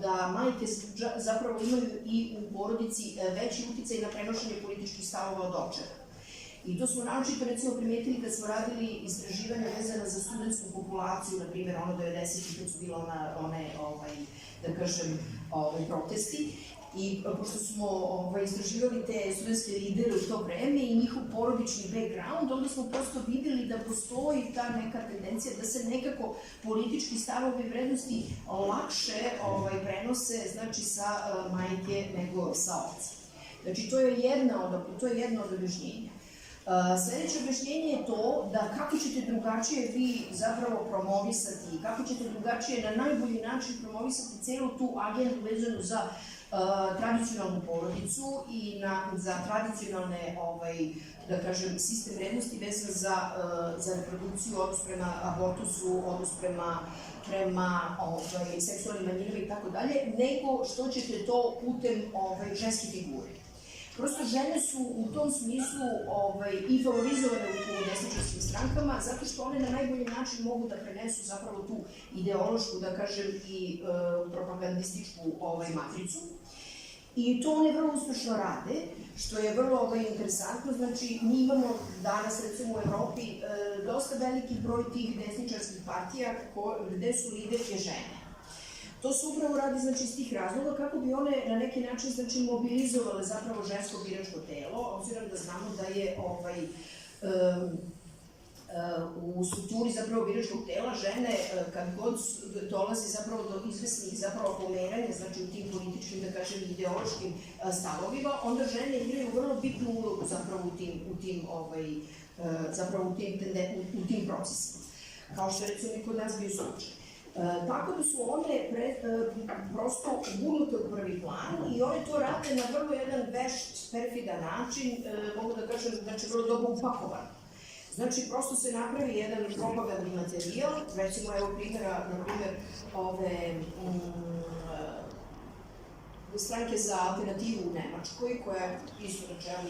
da majke zapravo imaju i u porodici veći uticaj na prenošenje političkih stavova od očeva. I to smo naročito, recimo, primetili kad smo radili istraživanja vezana za studentsku populaciju, na primjer, ono 90-ih kad su bila one, da kažem, protesti. I pošto smo istraživali te studentske lidere u to vreme i njihov porodični background, onda smo prosto videli da postoji ta neka tendencija da se nekako politički stavovi i vrednosti lakše prenose, znači, sa majke nego sa oca. Znači, to je jedno od objašnjenja. Sledeće objašnjenje je to da kako ćete drugačije vi zapravo promovisati, kako ćete drugačije na najbolji način promovisati celu tu agendu vezanu za tradicionalnu porodicu i za tradicionalne, da kažem, sistem vrednosti vezan za reprodukciju, odnos prema abortusu, odnos prema seksualnim manjinama i tako dalje, nego što ćete to putem ženske figure. Prosto žene su u tom smislu i favorizovane u desničarskim strankama, zato što one na najbolji način mogu da prenesu zapravo tu ideološku, da kažem, i propagandističku matricu. I to one vrlo uspešno rade, što je vrlo interesantno. Znači, mi imamo danas, recimo u Evropi, dosta veliki broj tih desničarskih partija gde su liderke žene. To se upravo radi, znači, iz tih razloga kako bi one na neki način, znači, mobilizovale zapravo žensko biračko telo, obzirom da znamo da je u strukturi zapravo biračkog tela žene, kad god dolazi zapravo do izvesnih zapravo pomeranja, znači u tim političkim, da kažem, ideološkim stavovima, onda žene igraju vrlo bitnu ulogu zapravo u tim procesima, kao što je, recimo, i kod nas bio slučaj. Tako da su one prosto gurnute u prvi plan i one to rade na vrlo jedan vešt, perfidan način, mogu da kažem, znači vrlo dobro upakovan. Znači, prosto se napravi jedan propagandni materijal, recimo, evo primjera, na primjer, stranke za alternativu u Nemačkoj, koja isto na čelu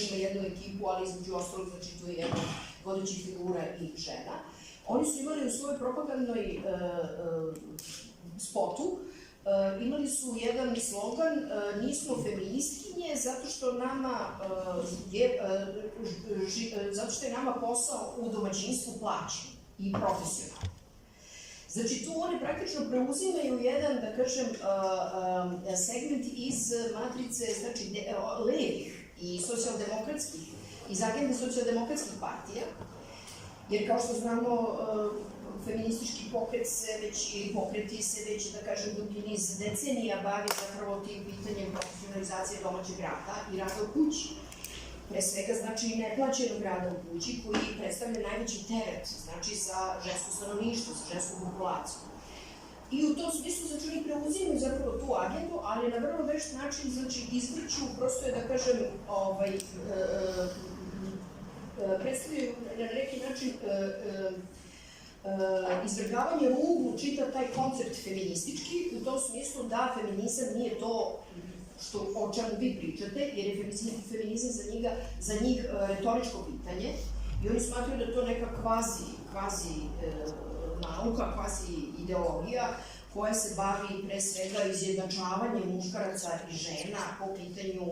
ima jednu ekipu, ali između ostalog, znači, tu je jedna vodećih figura i žena. Oni su imali u svojoj propagandnoj spotu, imali su jedan slogan, nismo feministkinje zato što je nama posao u domaćinstvu plaćen i profesionalno. Znači, tu one praktično preuzimaju jedan, da kažem, segment iz matrice, znači, levih i socijaldemokratskih, iz agende socijaldemokratskih partija, jer kao što znamo, feministički pokret se već, ili pokreti se već, da kažem, dugi niz decenija bavi zapravo tim pitanjem profesionalizacije domaćeg rada i rada u kući. Pre svega, znači, neplaćenog rada u kući koji predstavlja najveći teret, znači, za žensko stanovništvo, za žensku populaciju. I u tom smislu, znači, oni preuzimaju zapravo tu agendu, ali na vrlo vešt način, znači, izvrću, prosto je, da kažem, predstavljaju na neki način izvrgavanje ruglu čitav taj koncept feministički, u tom smislu da feminizam nije to o čemu vi pričate, jer je feminizam za njih retoričko pitanje i oni smatruju da je to neka kvazi nauka, kvazi ideologija koja se bavi pre svega izjednačavanjem muškaraca i žena po pitanju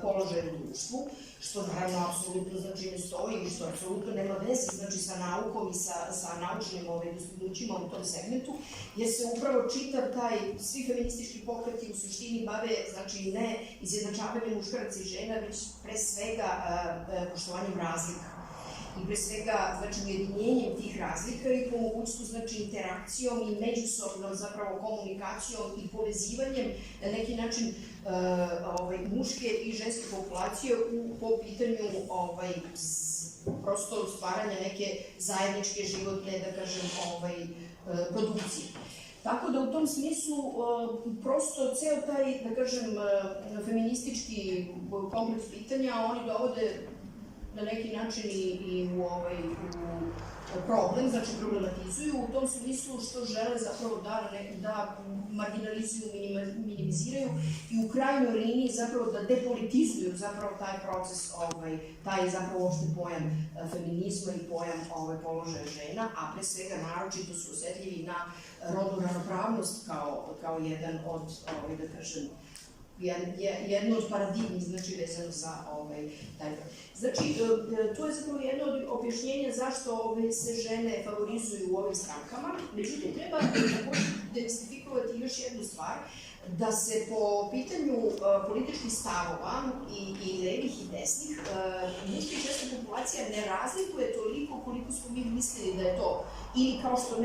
položaja u društvu, što naravno apsolutno, znači, ne stoji i što apsolutno nema veze, znači, sa naukom i sa naučnim dostignućima u tom segmentu, jer se upravo čitav svi feministički pokreti u suštini bave, znači, ne izjednačavanjem muškaraca i žena, već pre svega poštovanjem razlika. I pre svega, znači, ujedinjenjem tih razlika i po mogućstvu, znači, interakcijom i međusobnom, zapravo, komunikacijom i povezivanjem na neki način muške i ženske populacije po pitanju prosto stvaranja neke zajedničke životne, da kažem, produkcije. Tako da u tom smislu prosto ceo taj, da kažem, feministički kompleks pitanja oni dovode na neki način i u problem, znači problematizuju u tom smislu što žele zapravo da marginalizuju, minimiziraju i u krajnjoj liniji zapravo da depolitizuju zapravo taj proces, taj zapravo uopšte pojam feminizma i pojam položaja žena, a pre svega naročito su osetljivi na rodnu ravnopravnost kao jedan od, da kažem, jedno od paradigmi, znači vezano za taj. Znači, to je zapravo jedno od objašnjenja zašto se žene favorizuju u ovim strankama. Međutim, treba demistifikovati još jednu stvar, da se po pitanju političkih stavova i levih i desnih, muška i ženska populacija ne razlikuje toliko koliko smo mi mislili da je to. Ili kao što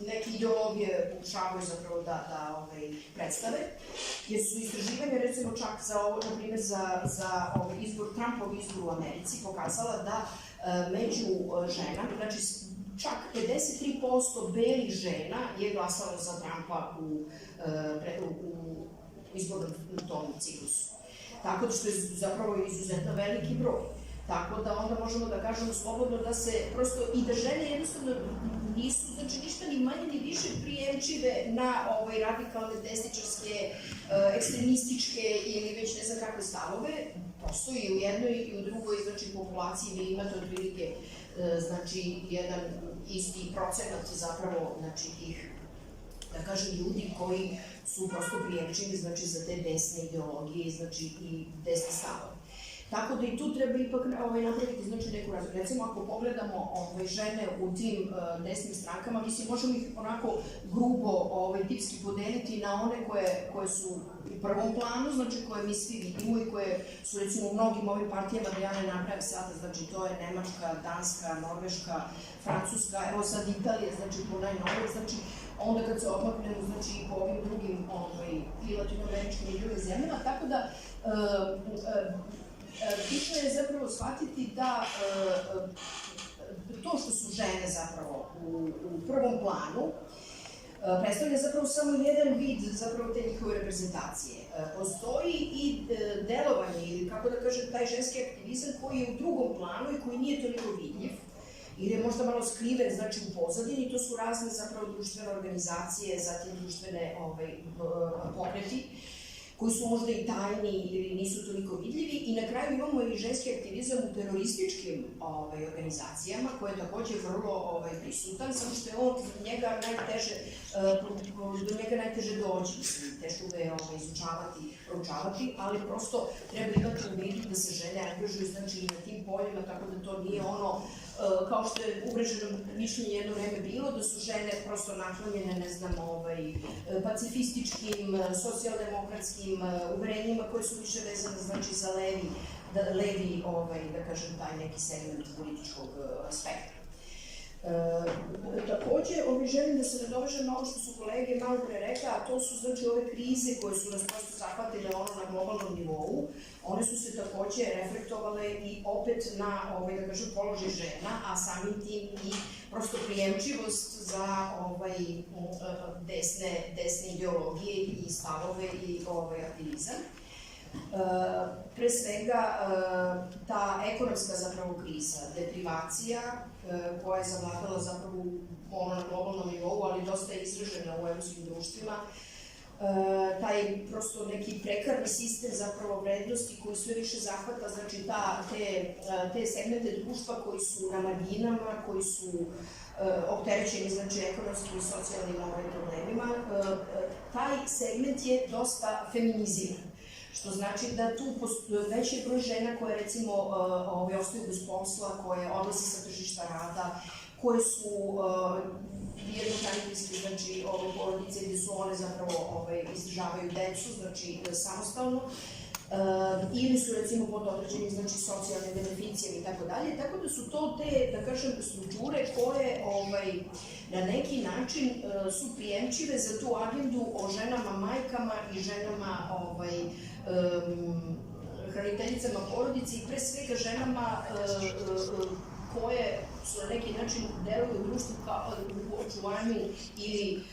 neke ideologije pokušavaju zapravo da predstave. Jer su istraživanja, recimo čak za ovo, na primjer za Trumpov izbor u Americi, pokazala da među ženama, znači čak 53% belih žena je glasalo za Trumpa u izbornom tom ciklusu. Tako da što je zapravo izuzetno veliki broj. Tako da onda možemo da kažemo slobodno da se prosto i da žene jednostavno nisu, znači ništa ni manje ni više prijemčive na radikalne, desničarske, ekstremističke ili već ne znam kakve stavove. Prosto i u jednoj i u drugoj, znači, populaciji vi imate otprilike, znači, jedan isti procenat zapravo, znači, tih, da kažem, ljudi koji su prosto prijemčivi, znači, za te desne ideologije, znači, i desne stavove. Tako da i tu treba ipak napraviti, znači, neku razliku. Recimo, ako pogledamo žene u tim desnim strankama, mislim, možemo ih onako grubo, tipski podeliti na one koje su u prvom planu, znači koje mi svi vidimo i koje su, recimo, u mnogim ovim partijama, da ja ne napravim sada, znači, to je Nemačka, Danska, Norveška, Francuska, evo sad Italija, znači, po najnovije, znači, onda kad se odmaknemo, znači, i po ovim drugim i latinoameričkim i drugim zemljama, tako da bitno je zapravo shvatiti da to što su žene zapravo u prvom planu predstavlja zapravo samo jedan vid zapravo te njihove reprezentacije. Postoji i delovanje, ili kako da kažem, taj ženski aktivizam koji je u drugom planu i koji nije toliko vidljiv, ili je možda malo skriven, znači u pozadini, to su razne zapravo društvene organizacije, zatim društvene pokreti, koji su možda i tajni ili nisu toliko vidljivi, i na kraju imamo i ženski aktivizam u terorističkim organizacijama, koji je takođe vrlo prisutan, samo što je on do njega najteže doći, teško ga je proučavati, ali prosto treba imati u vidu da se žene angažuju, znači, i na tim poljima, tako da to nije ono, kao što je uvreženo mišljenje jedno vreme bilo, da su žene prosto naklonjene, ne znam, pacifističkim, socijaldemokratskim uverenjima koje su više vezane, znači, za levi, da kažem, taj neki segment političkog spektra. Takođe, želim da se nadovežem na ovo što su kolege malo pre rekla, a to su, znači, ove krize koje su nas prosto zahvatile na globalnom nivou. One su se takođe reflektovale i opet na, da kažem, položaj žena, a samim tim i prosto prijemčivost za desne ideologije i stavove i aktivizam. Pre svega, ta ekonomska zapravo kriza, deprivacija koja je zavladala zapravo na globalnom nivou, ali dosta je izražena u evropskim društvima, taj prosto neki prekarni sistem zapravo vrednosti koji sve više zahvata, znači te segmente društva koji su na marginama, koji su opterećeni, znači, ekonomskim i socijalnim problemima, taj segment je dosta feminiziran. Što znači da tu veći je broj žena koje, recimo, ostaju bez posla, koje odlaze sa tržišta rada, koje su jednohraniteljske, znači, porodice gde su one zapravo izdržavaju decu, znači, samostalno, ili su, recimo, pod određenim, znači, socijalnim beneficijama i tako dalje, tako da su to te, da kažem, strukture koje na neki način su prijemčive za tu agendu o ženama majkama i ženama hraniteljicama porodice i pre svega ženama koje su na neki način deluju u društvu u očuvanju ili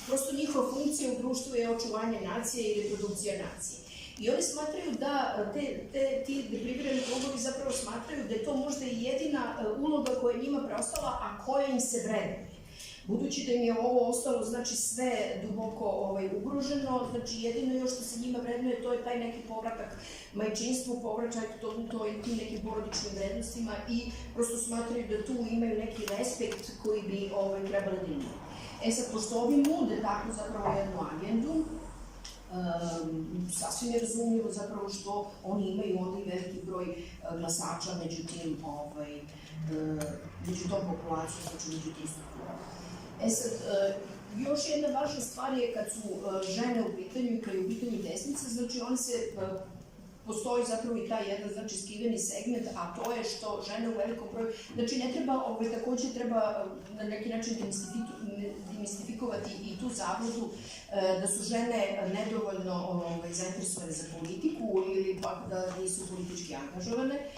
prosto njihova funkcija u društvu je očuvanje nacije i reprodukcija nacije. I oni smatraju da ti deprivirani klubovi zapravo smatraju da je to možda i jedina uloga koja je njima preostala, a koja im se vrednuje. Budući da im je ovo ostalo, znači sve duboko ugroženo, znači jedino još što se njima vrednuje, to je taj neki povratak majčinstvu, povratak tim nekim porodičnim vrednostima i prosto smatraju da tu imaju neki respekt koji bi trebali da imaju. E sad, pošto ovi nude takvu zapravo jednu agendu, sasvim je razumljivo zapravo što oni imaju onda i veliki broj glasača među tom populacijom, znači među tim strukturama. E sad, još jedna važna stvar je kad su žene u pitanju i kad je u pitanju desnica, znači one se, postoji zapravo i taj jedan, znači, skriveni segment, a to je što žene u velikom broju, znači ne treba, takođe treba na neki način demistifikovati i tu zabludu da su žene nedovoljno zainteresovane za politiku ili pak da nisu politički angažovane.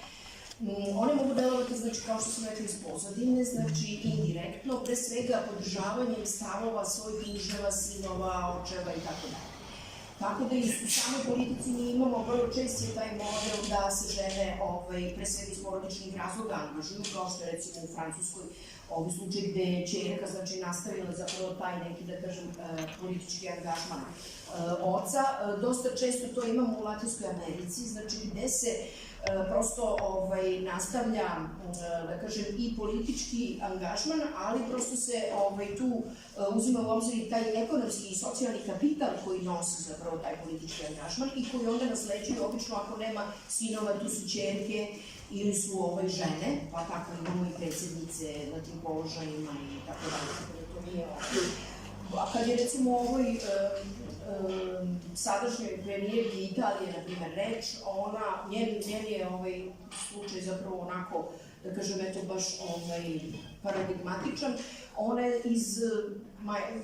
One mogu delovati, znači, kao što sam rekla, iz pozadine, znači, indirektno, pre svega podržavanjem stavova svojih muževa, sinova, očeva i tako dalje. Tako da i u samoj politici mi imamo vrlo čest je taj model da se žene pre svega iz porodičnih razloga angažuju, kao što je recimo u Francuskoj ovaj slučaj gde je ćerka, znači, nastavila zapravo taj neki, da kažem, politički angažman oca. Dosta često to imamo u Latinskoj Americi, znači gde se prosto nastavlja, da kažem, i politički angažman, ali prosto se tu uzima u obzir i taj ekonomski i socijalni kapital koji nosi zapravo taj politički angažman i koji onda nasleđuju, obično ako nema sinova, tu su ćerke ili su žene, pa tako imamo i predsjednice na tim položajima i tako dalje, to nije A kad je recimo o ovoj sadašnjoj premijerki Italije, na primer, reč, njen je slučaj zapravo onako, da kažem, eto baš paradigmatičan. Ona je iz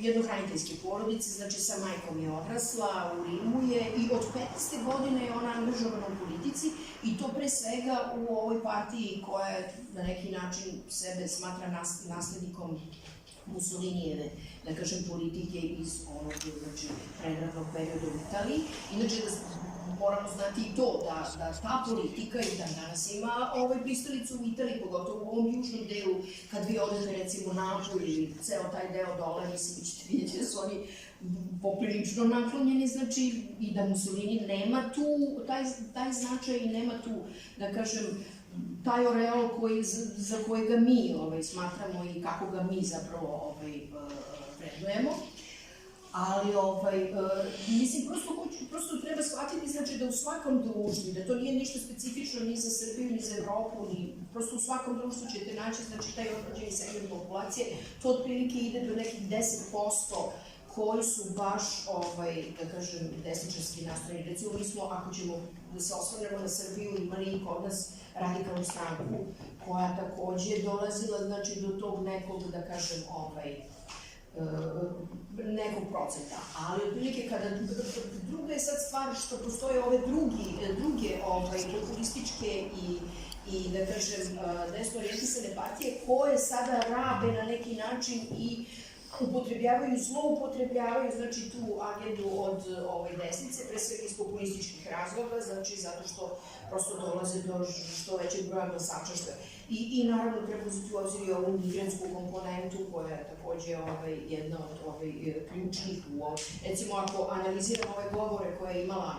jednohraniteljske porodice, znači sa majkom je odrasla, u Rimu je i od 15. godine je ona angažovana u politici i to pre svega u ovoj partiji koja na neki način sebe smatra naslednikom Mussolinijeve, da kažem, politike iz onog, znači, predratnog perioda u Italiji. Inače, moramo znati i to, da ta politika i da danas ima pristalicu u Italiji, pogotovo u ovom južnom delu, kad vi odete recimo Napolj ili ceo taj deo dole, mislim, vi ćete vidjeti da su oni poprilično naklonjeni, znači, i da Mussolini nema tu taj značaj i nema tu, da kažem, taj oreol za kojega mi smatramo i kako ga mi zapravo vrednujemo. Ali, mislim, prosto treba shvatiti, znači, da u svakom društvu, da to nije ništa specifično ni za Srbiju, ni za Evropu, ni prosto u svakom društvu ćete naći, znači, taj određeni segment populacije, to otprilike ide do nekih 10% koji su baš, da kažem, desničarski nastrojeni. Recimo, mi smo, ako ćemo da se osvrnemo na Srbiju, imali i kod nas radikalnu stranku, koja takođe dolazila, znači, do tog nekog, da kažem, nekog procenta. Ali, otprilike, kada druga je sad stvar što postoje ove druge populističke i, da kažem, desno orijentisane partije, koje sada rabe na neki način i upotrebljavaju, zloupotrebljavaju, znači, tu agendu od desnice, pre svega iz populističkih razloga, znači, zato što prosto dolaze do što većeg broja glasača, što je. I naravno treba uzeti u obzir i ovu migrantsku komponentu, koja je takođe jedna od ključnih u ovom. Recimo, ako analiziramo ove govore koje je imala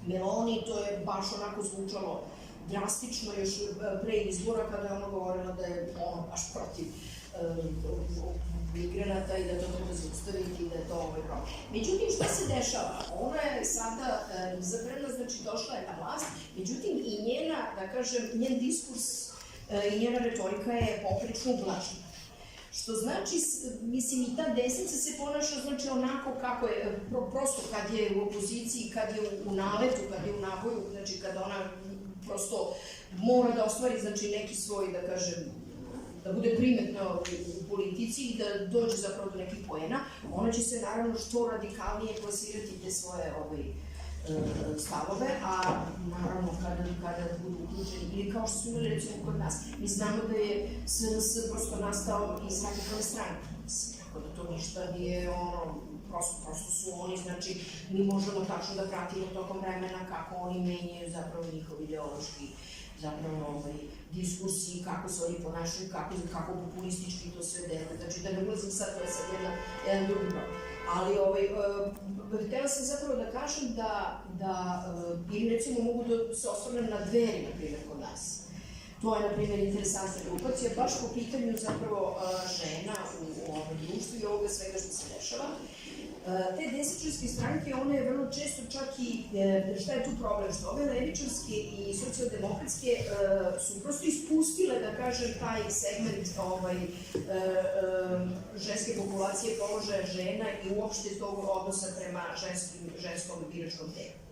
Meloni, to je baš onako zvučalo drastično još pre izbora, kada je ona govorila da je ono baš protiv migranata i da to treba zaustaviti i da je to problem. Međutim, šta se dešava? Ona je sada izabrana, znači došla je na vlast, međutim i njena, da kažem, njen diskurs i njena retorika je poprično ublažena. Što znači, mislim, i ta desnica se ponaša, znači, onako kako je, prosto kad je u opoziciji, kad je u naletu, kad je u naboju, znači, kad ona prosto mora da ostvari, znači, neki svoj, da kažem, da bude primetna u politici i da dođe zapravo do nekih poena, ona će se naravno što radikalnije plasirati te svoje stavove, a naravno kada budu uključeni, ili kao što smo imali recimo kod nas, mi znamo da je SNS prosto nastao iz radikalne stranke, tako da to ništa nije prosto su oni, znači mi možemo tačno da pratimo tokom vremena kako oni menjaju zapravo njihov ideološki zapravo diskusiji, kako se oni ponašaju, kako populistički to sve deluje. Znači da ne ulazim sad, to je sad jedan drugi problem. Ali htela sam zapravo da kažem ili recimo mogu da se osvrnem na Dveri, na primjer, kod nas. To je, na primjer, interesantna grupacija, baš po pitanju zapravo žena u ovom društvu i ovoga svega što se dešava. Te desničarske stranke, one vrlo često čak i, šta je tu problem, što ove levičarske i socijaldemokratske su prosto ispustile, da kažem, taj segment ženske populacije, položaja žena i uopšte tog odnosa prema ženskom biračkom telu.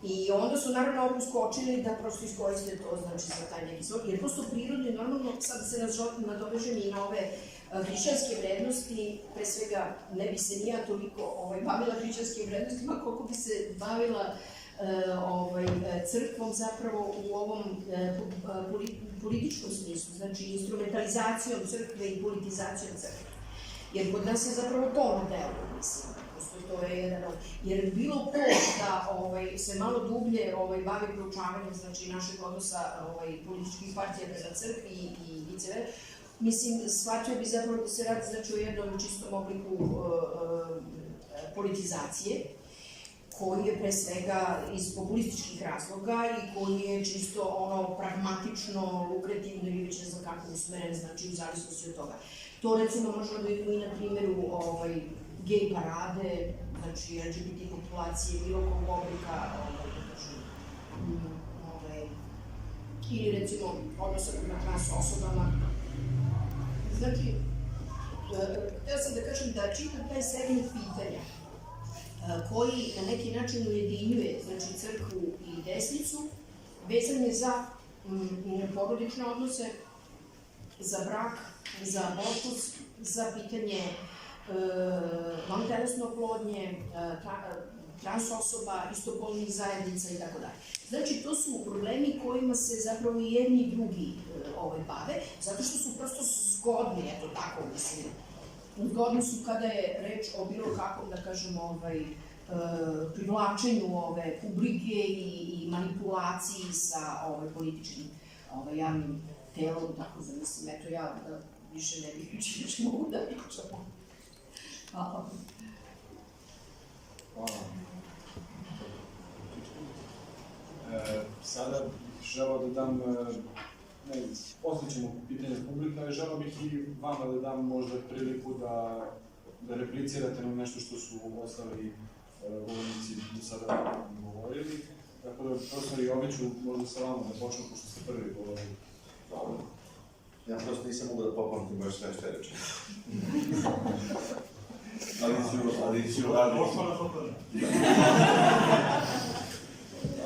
I onda su naravno ovo uskočili da prosto iskoriste to, znači, za taj neki svoj, jer prosto prirodno i normalno, sad se nadovežem i na ove hrišćanske vrednosti, pre svega ne bi se nija toliko bavila hrišćanskim vrednostima koliko bi se bavila crkvom zapravo u ovom političkom smislu, znači instrumentalizacijom crkve i politizacijom crkve. Jer kod nas je zapravo to na delu, mislim. To je jedan, jer bilo ko da se malo dublje bavi proučavanjem, znači, našeg odnosa političkih partija prema crkvi i vicevere, mislim, shvatio bi zapravo da se radi, znači, o jednom čistom obliku politizacije, koji je pre svega iz populističkih razloga i koji je čisto pragmatično, lukrativno ili već ne znam kako usmeren, znači, u zavisnosti od toga. To, recimo, možemo da vidimo i na primjeru gej parade, znači LGBT populacije, bilo kog oblika, ili recimo odnosa prema trans osobama. Znači, htela sam da kažem da čitav taj segment pitanja koji na neki način ujedinjuje, znači, crkvu i desnicu, vezan je za porodične odnose, za brak, za abortus, za pitanje vantelesne oplodnje, trans osoba, istopolnih zajednica i tako dalje. Znači, to su problemi kojima se zapravo i jedni i drugi bave, zato što su prosto zgodni, eto tako mislim. Zgodni su kada je reč o bilo kakvom, da kažem, privlačenju ove publike i manipulaciji sa političkim javnim telom, tako da mislim, eto ja više ne bih više mogu da pričamo. Hvala. Hvala. Sada želeo da dam, posle ćemo pitanje publika, ali želeo bih i vama da dam možda priliku da replicirate na nešto što su ostali govornici do sada govorili. Tako da, profesor Joviću, možda sa vama da počnu, pošto ste prvi govorili. Hvala. Ja prosto nisam mogao da popamtim baš sve što je rečeno.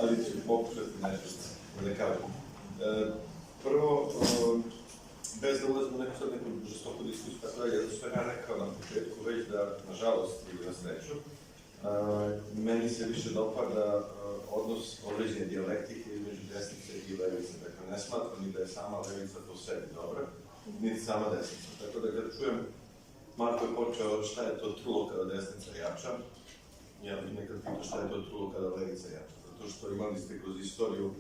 Ali ću pokušati nešto da kažem. Prvo, bez da ulazim u neku žestoku diskusiju, tako da je što ja rekao na početku već da, nažalost, ili na sreću, meni se više dopada odnos određene dijalektike između desnice i levice. Dakle, ne smatram ni da je sama levica po sebi dobra, niti sama desnica. Tako da kada čujem, Marko je počeo šta je to trulo kada desnica jača, ja bih nekad pitao šta je to trulo kada levica jača. Zato što imali ste kroz istoriju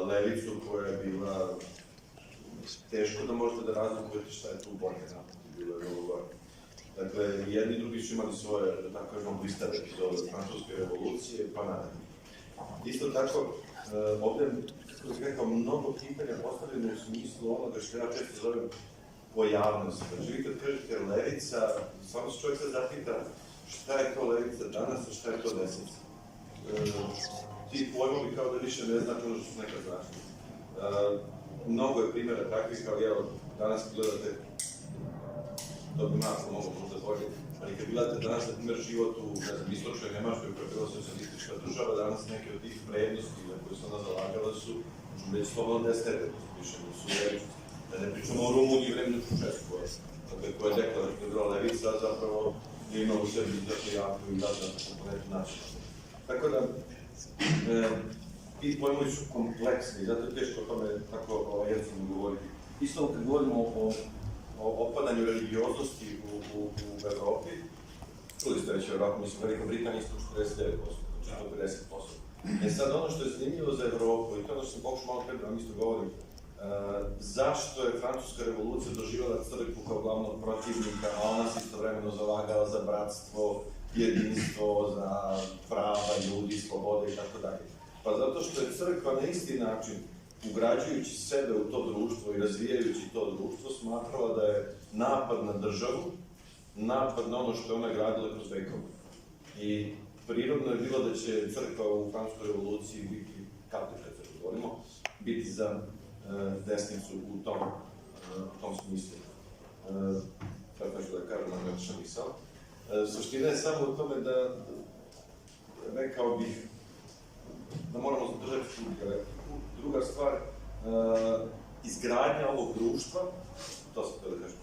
levicu koja je bila teško da možete da razlikujete šta je tu bolje naproti, bilo je vrlo gore. Dakle, jedni i drugi su imali svoje, da tako kažemo, blistave epizode francuske revolucije, pa nadalje. Isto tako, ovdje, kako bih rekao, mnogo pitanja postavljeno u smislu onoga što ja često zovem pojavnost. Znači, vi kad kažete levica, samo se čovjek se zapita šta je to levica danas, a šta je to desnica. Ti pojmovi kao da više ne znači ono što su nekad značili. Mnogo je primjera takvih, kao evo, danas gledate, to bi malo mogo možda bolje, ali kad gledate danas, na primjer, život u, ne znam, istočnoj Nemačkoj, koja je bila socijalistička država, danas neke od tih vrednosti na koje se ona zalagala su, možemo reći, slobodno destere, više nisu levičnosti. Da ne pričamo o Rumuniji i vremenu Čučesku, koja je deklarativno bila levica, a zapravo je imala u sebi izuzetno jako i različnu komponentu nacionalnu. Tako da, ti pojmovi su kompleksni, zato je teško o tome tako jednostavno govoriti. Isto kad govorimo o opadanju religioznosti u Evropi, čuli ste već vjerojatno, mislim, Velika Britanija isto 49%, znači to 50%. Sad ono što je zanimljivo za Evropu, i to ono što sam pokušao malo pre da vam isto govorim, zašto je Francuska revolucija doživjela crkvu kao glavnog protivnika, a ona se istovremeno zalagala za bratstvo, jedinstvo, za prava ljudi, slobode i tako dalje. Pa zato što je crkva na isti način, ugrađujući sebe u to društvo i razvijajući to društvo, smatrala da je napad na državu, napad na ono što je ona gradila kroz vekove. I prirodno je bilo da će crkva u Francuskoj revoluciji biti, katolička crkva govorimo, biti za desnicu u tom smislu. Sad nešto da kažem, ali nešto misao. Suština je samo u tome da, rekao bih, da moramo zadržati studiju. Druga stvar, izgradnja ovog društva, to sam htio da kažem,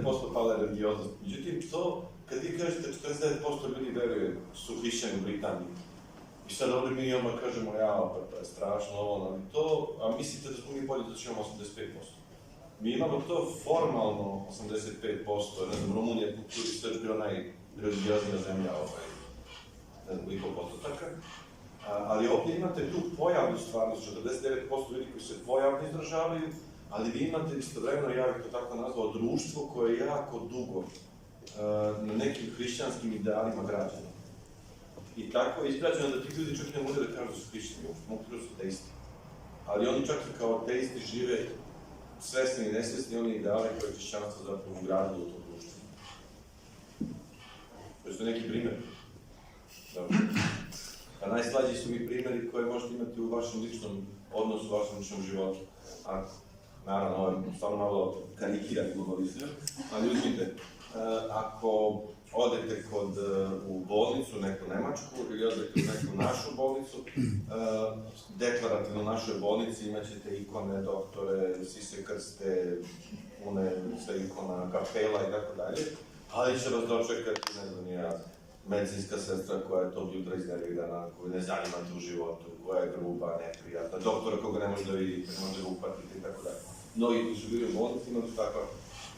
49% pala je religioznost. Međutim, to, kad vi kažete 49% ljudi veruje, su hrišćani u Britaniji, i sad ovdje mi odmah kažemo, pa to je strašno, ali to, a mislite da smo mi bolji da ćemo 85%. Mi imamo to formalno 85%, ne znam, Rumunija je kulturi još bila najreligioznija zemlja, ne znam, koliko postotaka, ali ovdje imate tu pojavnu stvarnost, 49% ljudi koji se pojavno izražavaju, ali vi imate istovremeno, ja bih to tako nazvao, društvo koje je jako dugo na nekim hrišćanskim idealima građana. I tako je izgrađeno da ti ljudi čak ne mogu da kažu da su hrišćani, mogu da su ateisti. Ali oni čak i kao ateisti žive svesni i nesvesni oni ideale koje je hrišćanstvo zapravo ugradilo u to društvo. To su neki primjer. A najslađi su mi primjeri koje možete imati u vašem ličnom odnosu, u vašem ličnom životu. Naravno, ovo je stvarno malo karikiran i globaliziran, ali uzmite, ako odete u bolnicu, neku nemačku, ili odete u neku našu bolnicu, deklarativno u našoj bolnici imat ćete ikone, doktore, sise krste, sve ikona, kapela i tako dalje, ali će vas dočekati, ne znam ja, medicinska sestra koja je tog jutra iznervirana, koju ne zanimate u životu, koja je gruba, neprijatna, doktora koga ne može da vidite, ne može da upatite i tako dalje. Mnogi koji su bili u bolnici imali su takva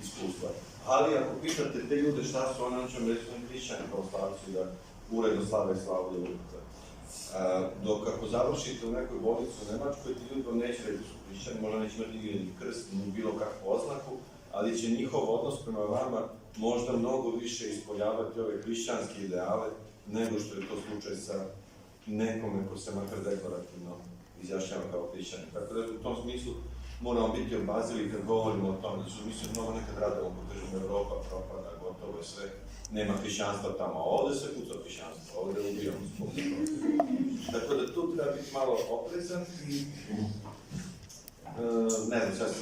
iskustva. Ali ako pitate te ljude šta su, oni će vam reći da su hrišćani pravoslavci da uredno slave i slavu ljude. Dok ako završite u nekoj bolnici u Nemačkoj, ti ljudi vam neće reći da su hrišćani, možda neće imati ni krst, ni bilo kakvu oznaku, ali će njihov odnos prema vama možda mnogo više ispoljavati ove hrišćanske ideale nego što je to slučaj sa nekome ko se makar deklarativno izjašnjava kao hrišćani. Tako da u tom smislu moramo biti obazili kad govorimo o tome, da su mi se mnogo nekad radimo, ako kažemo Evropa propada, gotovo je sve, nema hrišćanstva tamo, a ovdje se puca hrišćanstvo, ovdje ubijamo spomenika. Tako da tu treba biti malo oprezan i ne znam, sad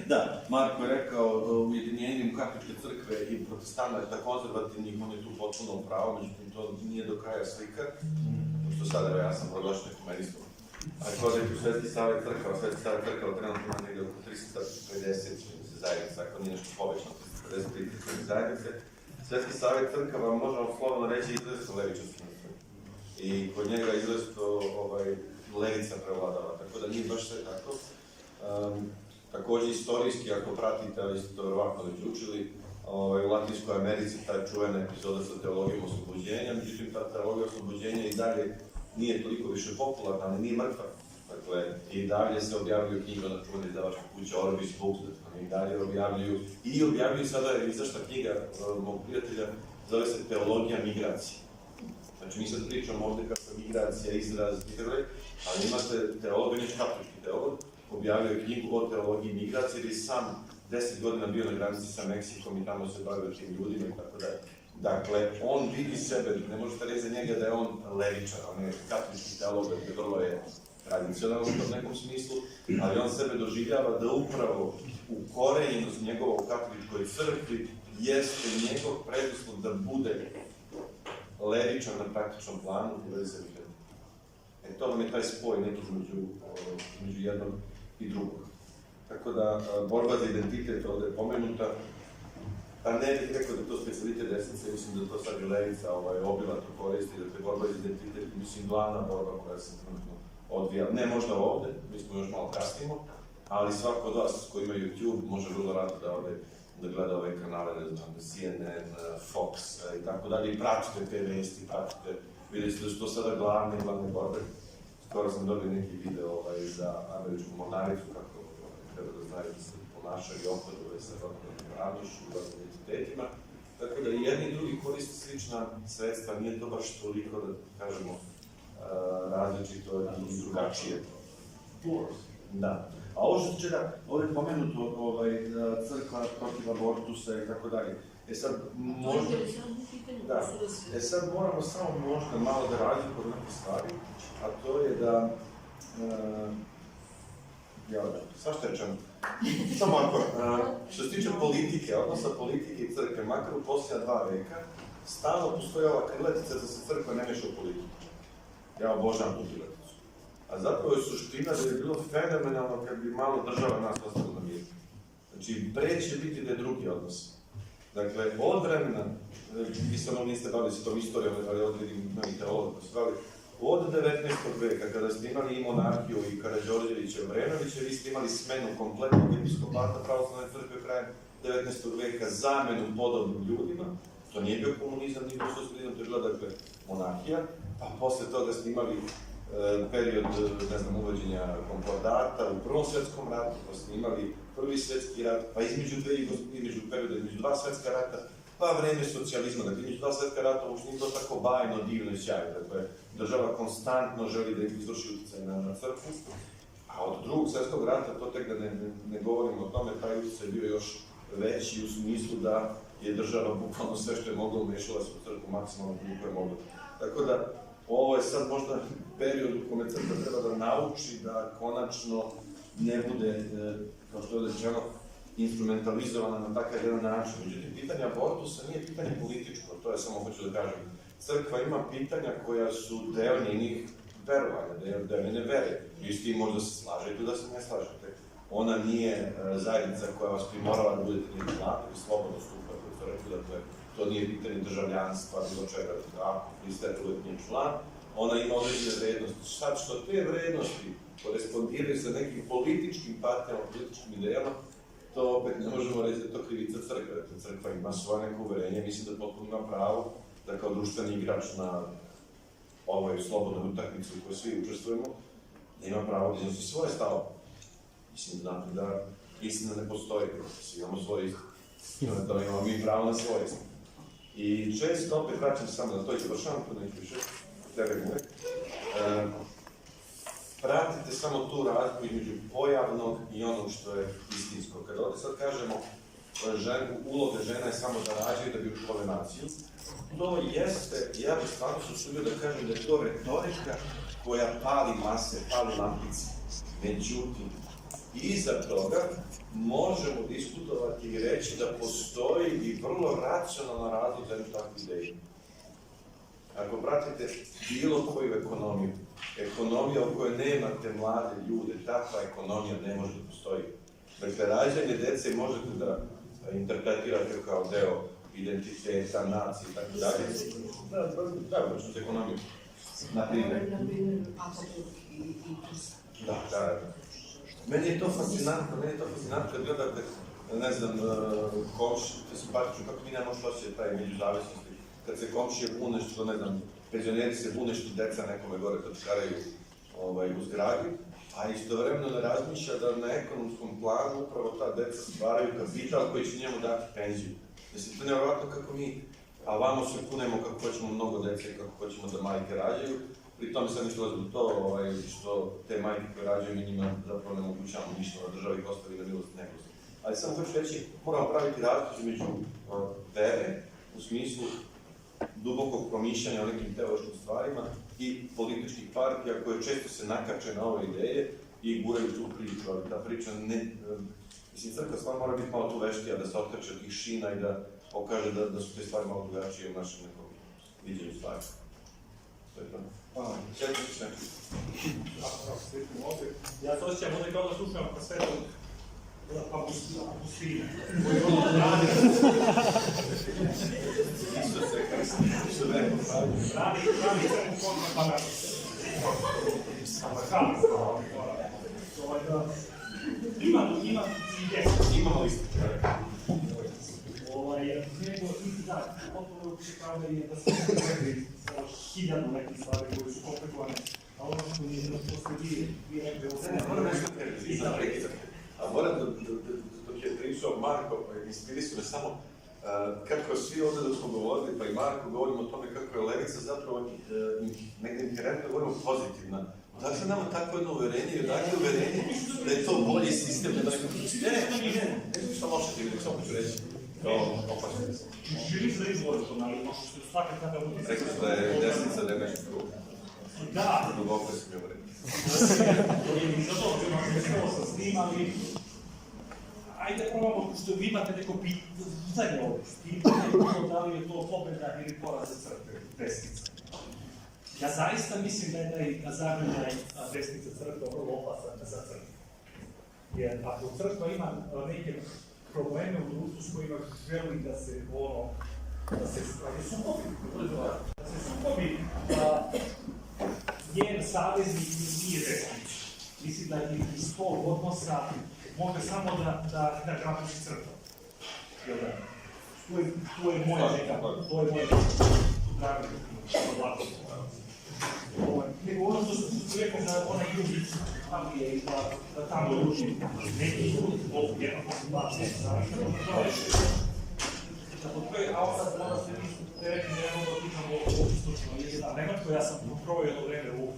da, Marko je rekao ujedinjenjem katoličke crkve i protestanta konzervativnih, on je tu potpuno pravo, međutim to nije do kraja slika, što sad evo ja sam proglašen ekumenistom. Ako odete u Svetski savjet crkava, Svetski savjet crkava trenutno ima negdje oko 350 zajednica, ako nije nešto povećano, 353 zajednice. Svetski savjet crkava, možemo slovno reći, izrazito levičarski. I kod njega izrazito levica prevladava, tako da nije baš sve tako. Također istorijski, ako pratite, ali ste to verovatno već učili, u Latinskoj Americi ta čuvena epizoda sa teologijom oslobođenja, međutim ta teologija oslobođenja i dalje nije toliko više popularna, ali nije mrtva. Dakle, i dalje se objavljuju knjige na čuvene izdavačke kuće Orbis Books, i dalje objavljuju sada je izašla knjiga mog prijatelja, zove se Teologija migracije. Znači, mi sad pričamo ovdje kako je migracija, izraz, itd., ali imate teolog, već katolički teolog, objavio je knjigu o teologiji migracije, jer je sam 10 godina bio na granici sa Meksikom i tamo se bavio tim ljudima i tako dalje. Dakle, on vidi sebe, ne možete reći za njega da je on levičar, on je katolički teolog, vrlo je tradicionalno u nekom smislu, ali on sebe doživljava da upravo ukorenjenost njegova u katoličkoj crkvi jeste njegov preduslov da bude levičar na praktičnom planu u vezi sa identitetom. To vam je taj spoj nekih među jednog i drugog. Tako da, borba za identitet ovdje je pomenuta. Pa ne bih rekao da je to specialitet desnice, mislim da to sad i levica obila to koristi, da je borba za identitet, mislim, glavna borba koja se trenutno odvija. Ne možda ovdje, mi smo još malo kasnimo, ali svako od vas koji ima YouTube može vrlo rado da da gleda ove kanale, ne znam, CNN, Fox i tako dalje, i pratite te vesti, vidite da su to sada glavne borbe. Skoro sam dobio neki video za američku mornaricu, kako treba da znaju da se ponašaju i ophodove sa rodnom ravnošću i rodnim identitetima. Tako da i jedni i drugi koriste slična sredstva, nije to baš toliko, da kažemo, različito i drugačije. Da. A ovo što će da, ovdje je pomenuto crkva protiv abortusa i tako dalje. E sad, možda... Da. E sad moramo samo možda malo da razlikujemo neke stvari, a to je da... Svašta rečemo. Samo ako, što se tiče politike, odnosa politike i crkve, makar u posljednja 2 veka, stalno postoji ova krilatica da se crkva ne meša u politiku. Ja obožavam tu krilaticu. A zapravo je suština da je bilo fenomenalno kad bi malo država nas ostalo na miru. Znači, pre će biti da je drugi odnos. Dakle, od vremena, vi se ono niste bavili s tom istorijom, ali ovdje vidim novi teolog, od 19. veka, kada ste imali i monarhiju i Karađorđevića i Obrenovića, vi ste imali smenu kompletnog episkopata pravoslavne crkve krajem 19. veka, zamenu podobnim ljudima. To nije bio komunizam, nije bio socijalizam, to je bila, dakle, monarhija. Pa posle toga ste imali period, ne znam, uvođenja konkordata u Prvom svetskom ratu, pa ste imali Prvi svetski rat, pa između dva svetska rata, pa vreme socijalizma, dakle, između dva svetska rata uopšte nije to tako bajno, divno i sjajno. Dakle, država konstantno želi da izvrši utjecaj na crkvu, a od Drugog svjetskog rata, to tek da ne govorimo o tome, taj utjecaj je bio još veći u smislu da je država bukvalno sve što je mogla umešala se u crkvu maksimalno koliko je mogla. Tako da, ovo je sad možda period u kome crkva treba da nauči da konačno ne bude, kao što je rečeno, instrumentalizovana na takav jedan način. Međutim, pitanje abortusa nije pitanje političko, to je samo hoću da kažem. Crkva ima pitanja koja su deo njenih verovanja, deo njene vere. Vi s tim možda se slažete, da se ne slažete. Ona nije zajednica koja vas primorava da budete njeni član, ili slobodno stupate u crkvu, dakle, to nije pitanje državljanstva, bilo čega, ako pristajete budete njen član. Ona ima određene vrednosti. Sad što te vrednosti korespondiraju sa nekim političkim partijama, političkim idejama, to opet ne možemo reći da je to krivica crkve. Dakle, crkva ima svoje neko uverenje, mislim da potpuno ima pravo da kao društveni igrač na ovoj slobodnoj utakmici u kojoj svi učestvujemo, da ima pravo da iznosi svoje stavove. Mislim da istina ne postoji, svi imamo svoje istine, da imamo mi pravo na svoje istine. I često opet vraćam se samo na to i završavam, to neću više, tebe uvek. Pratite samo tu razliku između pojavnog i onog što je istinsko. Kada ovdje sad kažemo uloga žena je samo da rađaju da bi uškole naciju, to jeste, ja bih stvarno se usudio da kažem da je to retorika koja pali mase, pali lampice. Međutim, iza toga možemo diskutovati i reći da postoji i vrlo racionalna razlog za jednu takvu ideju. Ako pratite bilo koju ekonomiju, ekonomija u kojoj nemate mlade ljude, takva ekonomija ne može da postoji. Dakle, rađanje dece možete da interpretirate kao deo identiteta, nacije i tako dalje. Da, vršnost ekonomiju. Naprimjer. Da. Meni je to fascinantno, kad gledate, ne znam, komši, to je simpatično, kako mi nemamo što će taj međuzavisnosti, kad se komšije bune što, ne znam, penzioneri se bune što deca nekome gore točkaraju u zgradi, a istovremeno ne razmišlja da na ekonomskom planu upravo ta deca stvaraju kapital koji će njemu dati penziju. Mislim, to je nevjerojatno kako mi, a vamo se kunemo kako hoćemo mnogo dece i kako hoćemo da majke rađaju, pri tome sam mislila da to što te majke koje rađaju mi njima zapravo ne mogućavamo ništa na državi ih ostavi na milost nekosti. Ali samo hoću reći, moramo praviti razliku između vere, u smislu dubokog promišljanja o nekim teološkim stvarima i političkih partija koje često se nakače na ove ideje i guraju tu priču, ali ta priča ne... Mislim, crkva stvarno mora biti malo tu veštija, da se otkače od tih šina i da pokaže da su te stvari malo drugačije u našem nekom viđenju stvari. To je to. Hvala. Četiri se. Ja se osjećam ovdje kao da slušam kasetu Apostine. Isuse Hriste, što ne je popravljeno. Radi sve u kodne parati. Imamo listu. Imamo listu. potpuno kao da je da se rekli hiljadu nekih stvari koje su komplikovane, a ono što je što ste vi rekli Moram nešto prekidati. A moram dok je pričao Marko, inspirisao me samo kako svi ovdje dok smo govorili, pa i Marko, govorimo o tome kako je levica zapravo negdje inherentno govorimo pozitivna. Dakle, nama tako jedno uverenje, i odakle uverenje da je to bolji sistem, da neko... Ne znam što loše ti vidim, samo ću reći. Opačite se. Želi se da izvoliš ali što svaka kada utjecati. Rekli su da je desnica da je nešto krug. Da. Duboko sam joj rekli. Zato ćemo se s tim, ali ajde probamo, što vi imate neko pitanje ovdje. Pitanje da li je to pobjeda ili poraz za crkve, desnica. Ja zaista mislim da je taj zagrljaj desnice crkve vrlo opasan za crkvu. Jer ako crkva ima neke probleme u društvu s kojima želi da se sukobi, njen saveznik nije desnici. Mislim da iz tog odnosa može samo da graniči crkva. To je moja neka, to je moja nego ono što su rekao da onaj ljudi tamo je i da tamo ljudi neki ljudi jedno dva a onda se vi rekli da je ono pitamo o istočno Nemačkoj, ja sam probao jedno vreme u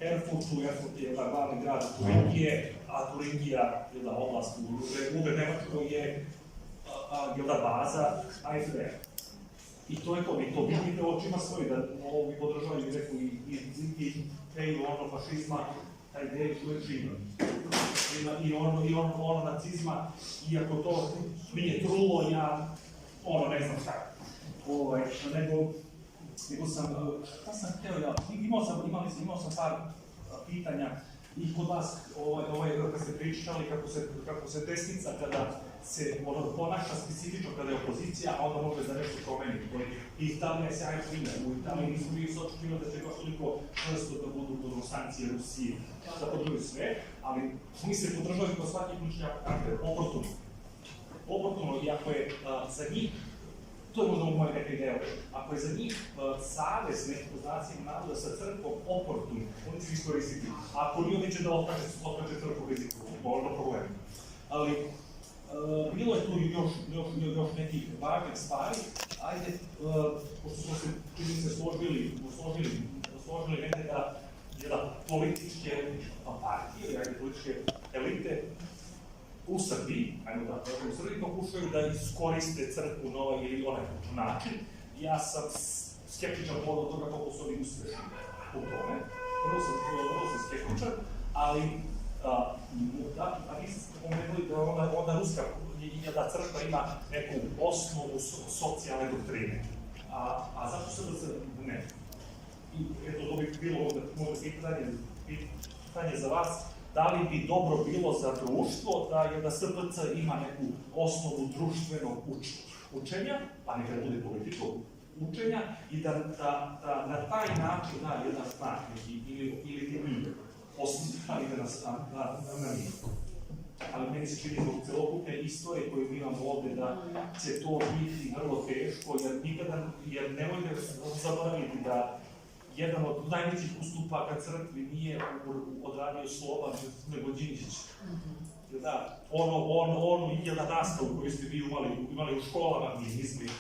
Erfurtu, Erfurt je glavni grad Turingije, a Turingija, jedna oblast u Nemačkoj je baza AfD. I to je to, vi to vidite očima svoji, da ovo bi podržavaju, rekao, i ideju ono fašizma, ta ideja što je živa. I ono nacizma, iako to nije trulo, ja ne znam šta. Nego sam, šta sam htio, imao sam par pitanja i kod vas, kad ste pričali kako se desnica, kada se ponaša specifično kada je opozicija, a onda može za nešto promeniti. I Italija je sjajan primjer. U Italiji nismo bili s očekivali da će baš toliko čvrsto da budu pod sankcije Rusije, da podržaju sve, ali mi se podržali kao svaki ključni akter, oportuno. Oportuno, i ako je za njih, to je možda moja neka ideja, ako je za njih savez nekih poznacijama navoda sa crkvom oportuno, oni će iskoristiti. Ako oni će da otkaže crkvu bez možda problema. Ali, bilo je tu još nekih važnih stvari, ajde, pošto smo se čini se složili negdje da političke partije, ajde političke elite u Srbiji, pokušaju da iskoriste crkvu na ovaj ili onaj način. Ja sam skeptičan od toga koliko su oni uspešni u tome, vrlo sam skeptičan, ali vi ste spomenuli da onda ruska da crkva ima neku osnovu socijalne doktrine. A zašto se ne? I eto, to bi bilo možda pitanje za vas, da li bi dobro bilo za društvo da SPC ima neku osnovu društvenog učenja, pa neka bude političkog učenja, i da na taj način da jedan znak ili termin postavite na njih. Ali meni se čini zbog celokupne istorije koju mi imamo ovdje da će to biti vrlo teško, jer nemojte zaboraviti da jedan od najvećih ustupaka crkvi nije odradio Sloban nego Đinđić. Da, onu jedan nastavu koju ste vi imali u školama, mi misli,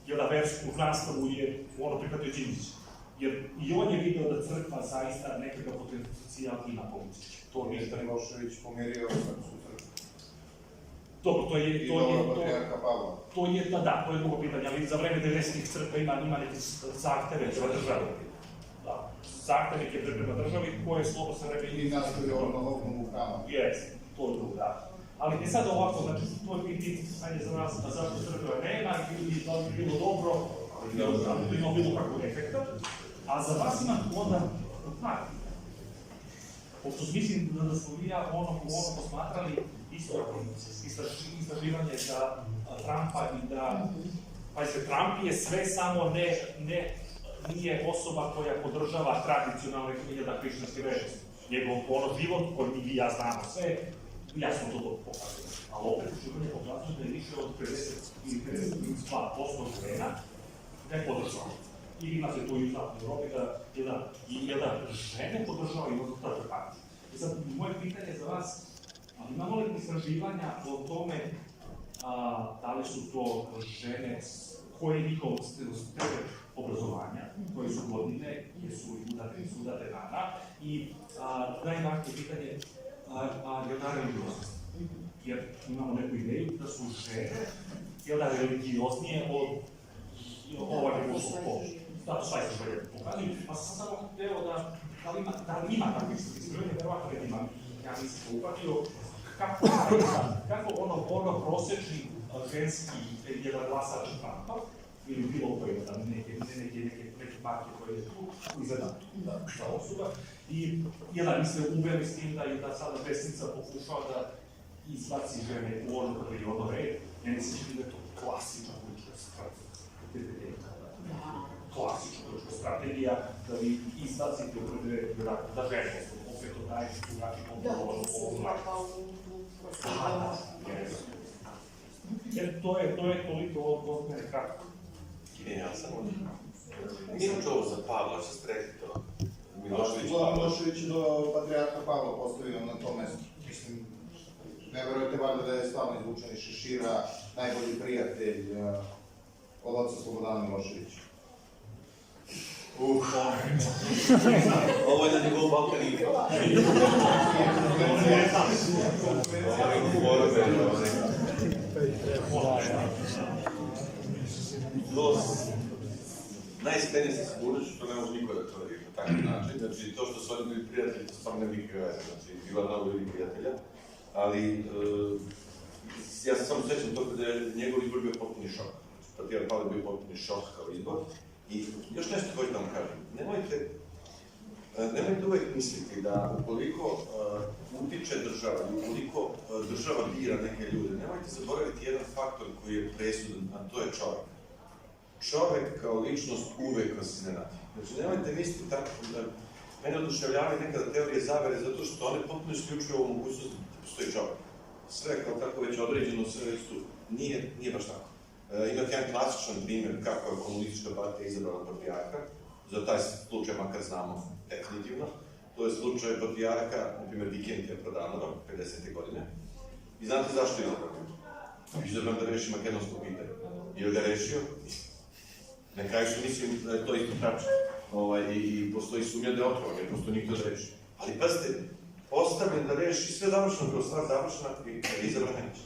jedna versku nastavu je prihvatio Đinđić. Jer i on je video da crkva zaista nekakav potencijal ima politički. To ministar Milošević pomirio srpsku crkvu. Dobro, to je drugo pitanje, ali za vreme 90-ih crkva ima neke zahteve prema državi. Zahtev je prema državi koje slobo se vreme... I nastoji obnovu hrama. Jeste, to je drugo, da. Ali je sad ovako, znači, to je pitanje za nas, da zašto crkva nema ili da bi bilo dobro, ali bi imao bilo kakvog efekta. A za vas imam onda pošto mislim da smo vi ono posmatrali istraživanje za Trumpa i da, pazite, Trump je sve samo nije osoba koja podržava tradicionalne hrišćanske vrednosti. Njegov život, koji mi ja znamo sve, jasno to pokazuje. Ali opet istraživanje pokazuje da je više od 50 ili 52% žena ne podržava. I imate tu i u Zapadnoj Evropi da žene podržavaju i rezultate partije. I sad, moje pitanje za vas, ali imamo li istraživanja o tome da li su to žene, koje je njihovo stepen obrazovanja, koje su godine, gdje su udate rana, i najvažnije pitanje rodna religioznost. Jer imamo neku ideju da su žene religioznije od ovog muškog pola. Da, to sva istraživanja pokazuju, pa sam samo hteo da li ima takve istraživanja, verovatno ne ima, ja nisam to upatio, kako ono prosječni ženski jedan glasač Trumpa, ili bilo koji neke partije koje je tu izgleda ta osoba, i jedan mi se uveli s tim da sada desnica pokušava da izbaci žene u ono ili ono red, meni se čini da je to klasična politička strategija. Klasična politička strategija da vi izbacite da žene opet odajete drugačiji kontrol o vladu. Jer to je toliko od mene kratko. Ja sam nisam čuo za Pavla, što ste rekli to? Milošević je do patrijarha Pavla postavio na to mesto. Mislim, ne verujete valjda da je stalno izvučen iz šešira najbolji prijatelj od oca Slobodana Miloševića. Ovo je na nivou Balkanika. Najiskrenije sam sigurno što ne može niko da tvrdi na takav način. Znači, to što su oni bili prijatelji, to stvarno ne bih veze. Znači, bila mnogo ljudi prijatelja. Ali, ja se samo sećam to kada je njegov izbor bio potpuni šok. Patrijarh Pavle bio potpuni šok kao izbor. I još nešto hoću da vam kažem. Nemojte uvek misliti da ukoliko utiče država i ukoliko država bira neke ljude, nemojte zaboraviti jedan faktor koji je presudan, a to je čovek. Čovek kao ličnost uvek vas iznenadi. Znači, nemojte misliti tako da mene oduševljavaju nekada teorije zavere zato što one potpuno isključuju ovu mogućnost da postoji čovek. Sve kao tako već određeno, sve već tu. Nije baš tako. Imate jedan klasičan primjer kako je komunistička partija izabrala patrijarha. Za taj slučaj makar znamo definitivno. To je slučaj patrijarha, na primjer, Vikentija Prodanova, 50. godine. I znate zašto je izabran? Izabran da reši makedonsko pitanje. Ili ga rešio? Na kraju su mislim da je to isto tačno. I postoji sumnja da je otrovan, jer prosto nikto da reši. Ali pazite, postavljen da reši sve završeno, kao stvar završena i izabran neće.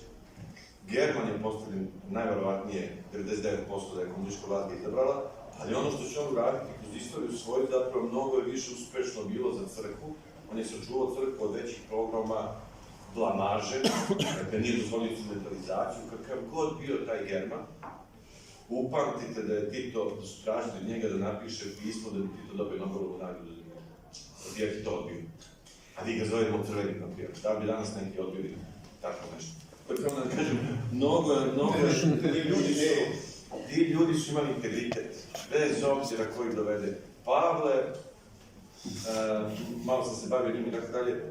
German je postavljen najverovatnije 99% da je komunistička vlada izabrala, ali ono što će on uraditi kroz istoriju svoju zapravo mnogo je više uspešno bilo za crkvu. On je sačuvao crkvu od većih programa, blamaže, dakle nije dozvolio instrumentalizaciju, kakav god bio taj German. Upamtite da je Tito, da su tražili od njega da napiše pismo da bi Tito dobio Nobelovu nagradu za mir. Patrijarh je to odbio. A vi ga zovemo crveni patrijarh. Da bi danas neki odbili tako nešto. Kako da kažem, mnogo ti ljudi su imali integritet, bez obzira koji dovede. Pavle, malo sam se bavio njim i tako dalje,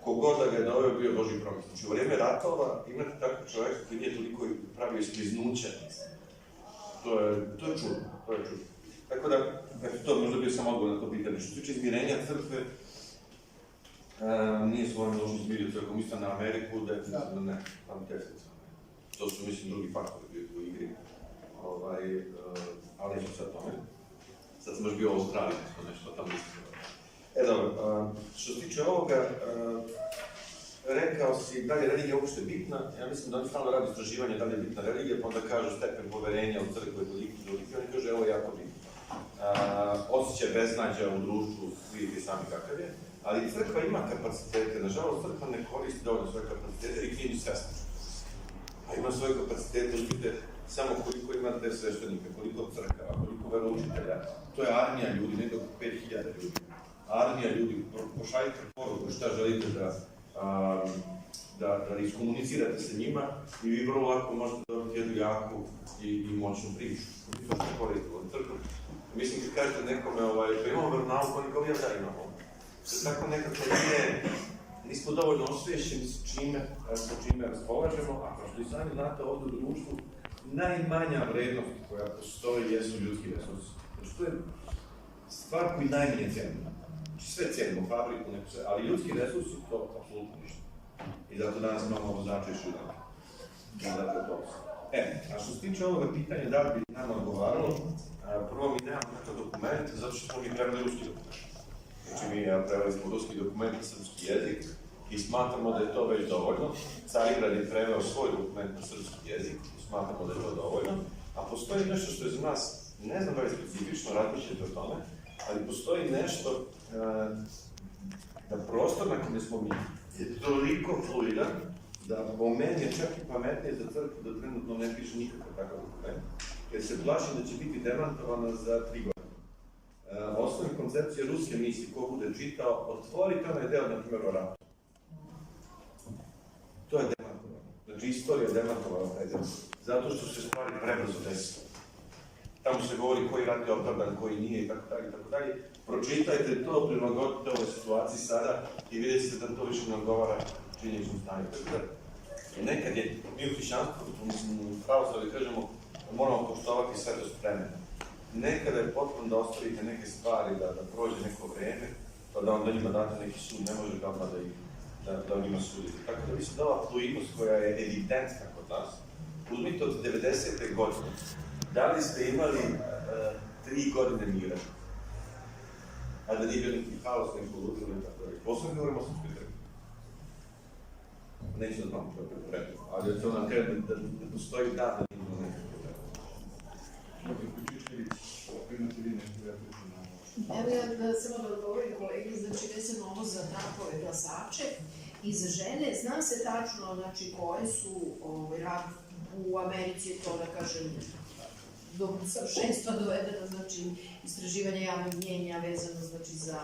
kogod da ga je doveo bio Božji promis. Znači, u vreme ratova imate takav čovjek koji nije toliko pravio iskliznuća. To je čudno, Tako da, to možda bio sam odgovor na to pitanje. Što se tiče izmirenja crkve, nije svojom došli izmirio crkvom, mislim na Ameriku, definitivno ne, tam definitivno ne. To su, mislim, drugi faktori bili u igri, ali neću sad tome. Sad sam baš bio u Australiji, nešto tamo isto. Dobro, što se tiče ovoga, rekao si da li je religija uopšte bitna, ja mislim da oni stalno radi istraživanje da li je bitna religija, pa onda kažu stepen poverenja u crkvu i toliko, i oni kažu evo je jako bitno. Osjećaj beznađa u društvu, vidite sami kakav je, ali crkva ima kapacitete, nažalost crkva ne koristi dovoljno svoje kapacitete i knjiži svesno. A ima svoje kapacitete, vidite samo koliko imate sveštenika, koliko crkava, koliko veroučitelja, to je armija ljudi, nego 5000 ljudi. Armija ljudi, pošaljite poruku šta želite da iskomunicirate sa njima i vi vrlo lako možete dobiti jednu jaku i moćnu priču. To što koristite od crkve. Mislim, kad kažete nekome, pa imamo veronauku, oni kao ja da imamo. Tako nekako nismo dovoljno osvješćeni s čime raspolažemo, a kao što i sami znate ovdje u društvu, najmanja vrednost koja postoji jesu ljudski resursi. Znači to je stvar koju najmanje cijenimo. Znači sve cijenimo, fabriku, neko sve, ali ljudski resursi to apsolutno ništa. I zato danas imamo vozače i šudanje. Dakle, to. A što se tiče ovoga pitanja, da li bi nama odgovaralo, prvo mi nemamo takav dokument, zato što smo mi preveli ruski dokument. Znači mi preveli smo ruski dokument na srpski jezik i smatramo da je to već dovoljno. Carigrad je preveo svoj dokument na srpski jezik i smatramo da je to dovoljno. A postoji nešto što je za nas, ne znam da je specifično, razmišljate o tome, ali postoji nešto da prostor na kome smo mi je toliko fluidan, da po meni je čak i pametnije za crkvu da trenutno ne piše nikakav takav dokument, jer se plašim da će biti demantovana za 3 godine. Osnovna koncepcija ruske misli, ko bude čitao, otvorite onaj deo, na primjer, o ratu. To je demantovano. Znači, istorija je demantovala taj deo. Zato što se stvari prebrzo desilo. Tamo se govori koji rat je opravdan, koji nije i tako dalje. Pročitajte to, prilagodite ovoj situaciji sada i vidjet ćete da to više ne odgovara činjeničnom stanju. Nekad je, mi u hrišćanstvu, u pravoslavlju kažemo, moramo poštovati svetost vremena. Nekada je potrebno da ostavite neke stvari, da prođe neko vreme, pa da onda njima date neki sud, ne može da o njima sudite. Tako da mislim da ova fluidnost koja je evidentna kod nas, uzmite od 90. godine, da li ste imali 3 godine mira? A da nije bio neki haos, neko ludilo i tako dalje. Posledno govorimo o srpskoj crkvi. Neću da znam što je predno, ali je to nam treba da ne postoji dan da nije bilo nekakve predno. Imate vi nešto repliku na ovo? Evo ja samo da odgovorim kolegi, znači vezano ovo za Trumpove glasače i za žene, zna se tačno znači, koje su rad u Americi, to da kažem, do savršenstva dovedeno, znači istraživanje javnog mnjenja vezano znači, za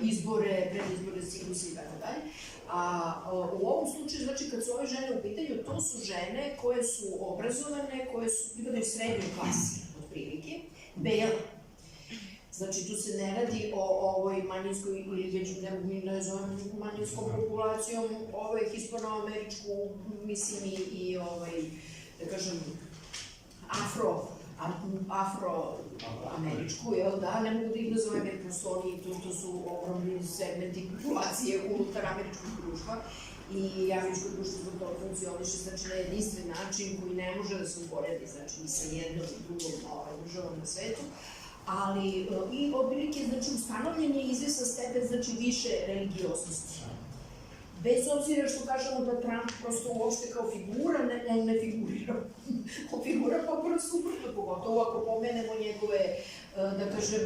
izbore, predizbore, cikluse i tako dalje. A u ovom slučaju, znači kad su ove žene u pitanju, to su žene koje su obrazovane, koje su pripadaju srednjoj klasi, otprilike, bele. Znači, tu se ne radi o ovoj manjinskoj, ili već ne zovem manjinskom populacijom, hispanoameričku, mislim i da kažem, afroameričku, jel da, ne mogu da ih nazovem jer prosto oni, to su ogromni segmenti populacije unutar američkog društva i američko društvo zbog toga funkcioniše znači na jedinstven način koji ne može da se uporedi znači ni sa jednom i drugom državom na svetu, ali i otprilike znači ustanovljen je izvestan stepen znači više religioznosti. Bez obzira što kažemo da Trump prosto uopšte kao figura ne figurira. On figura potpuno suprotno, pogotovo ako pomenemo njegove, da kažem,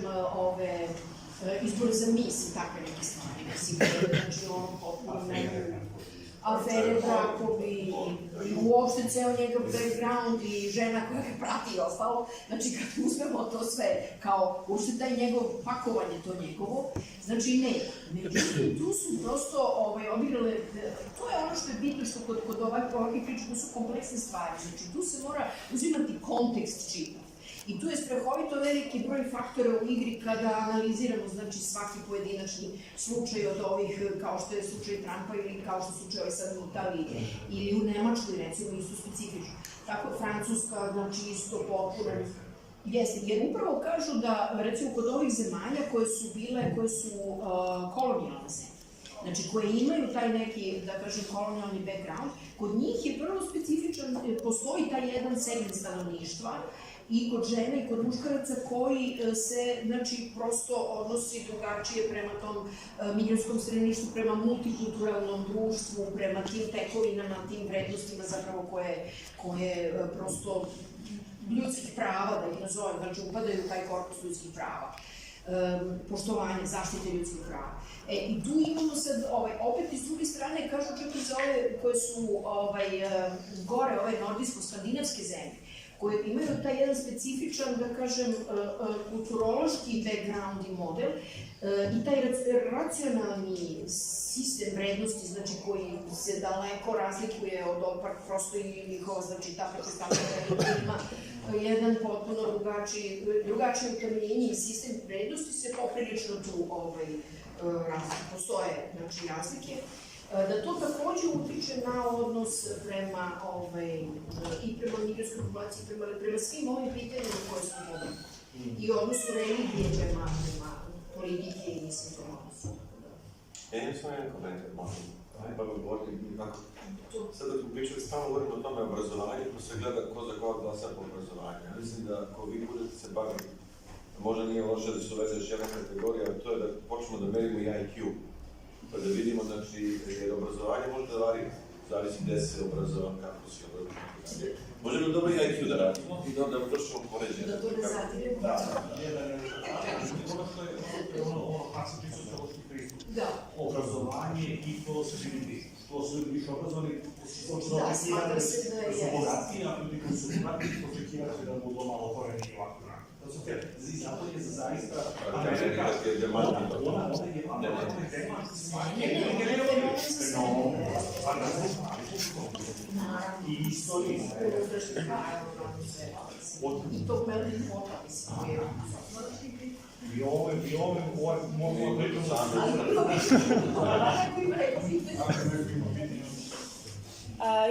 izbore za mis i takve neke stvari. Mislim, znači ono potpuno afere brakovi i uopšte ceo njegov background i žena koja ga prati i ostalo. Znači kad uzmemo to sve kao uopšte taj njegov pakovanje to njegovo, znači ne. Međutim, tu su prosto odigrale, to je ono što je bitno što kod ovakvih priča, to su kompleksne stvari. Znači tu se mora uzimati kontekst čitav. I tu je strahovito veliki broj faktora u igri kada analiziramo znači, svaki pojedinačni slučaj od ovih, kao što je slučaj Trumpa ili kao što je slučaj sad u Italiji ili u Nemačkoj, recimo, isto specifično. Tako, Francuska, znači isto potpuno. Jeste, jer upravo kažu da, recimo, kod ovih zemalja koje su kolonijalne zemlje, znači koje imaju taj neki, da kažem, kolonijalni background, kod njih je prvo specifičan, postoji taj jedan segment stanovništva i kod žene i kod muškaraca koji se, znači, prosto odnosi drugačije prema tom migrantskom stanovništvu, prema multikulturalnom društvu, prema tim tekovinama, tim vrednostima zapravo koje prosto ljudskih prava, da ih nazovem, znači upadaju u taj korpus ljudskih prava, poštovanje, zaštite ljudskih prava. I tu imamo sad, opet iz druge strane, kažu čak i za ove koje su gore, ove nordijsko-skandinavske zemlje, koje imaju taj jedan specifičan, da kažem, kulturološki background i model i taj racionalni sistem vrednosti, znači koji se daleko razlikuje od prosto i njihova, znači ta protestantska vrednost ima jedan potpuno drugačije utemeljenje i sistem vrednosti se poprilično tu postoje znači, razlike, da to takođe utiče na odnos prema, i prema migrantskoj populaciji, prema svim ovim pitanjima koje smo govorili. I odnosu religije prema politike i mislim tom odnosu. Ja imam samo jedan komentar, možem. Pa govoriti kako. Sad dok smo pričali, stalno govorimo o tome obrazovanju, ko se gleda ko za koga glasa po obrazovanju. Ja mislim da ako vi budete se bavili, možda nije loše da se uveze još jedna kategorija, a to je da počnemo da merimo i IQ. Pa da vidimo, znači, jer obrazovanje može da zavisi gde se obrazovan, kako si obrazovan. Možemo dobro i IQ da radimo i da vršimo poređenje. Da to ne zatiremo. Da. Ono što je ono klasični sociološki pristup. Da. Obrazovanje i to se vidi. To su ljudi više obrazovani, Da, smatra se da je. su bogatiji, a ljudi koji su bogatiji, očekivati da budu malo otvoreni i ovako. To su te, i zato je zaista Amerika, ona je i istoriji. I tog Melvin Pota, mislim, I ove mogu da pričam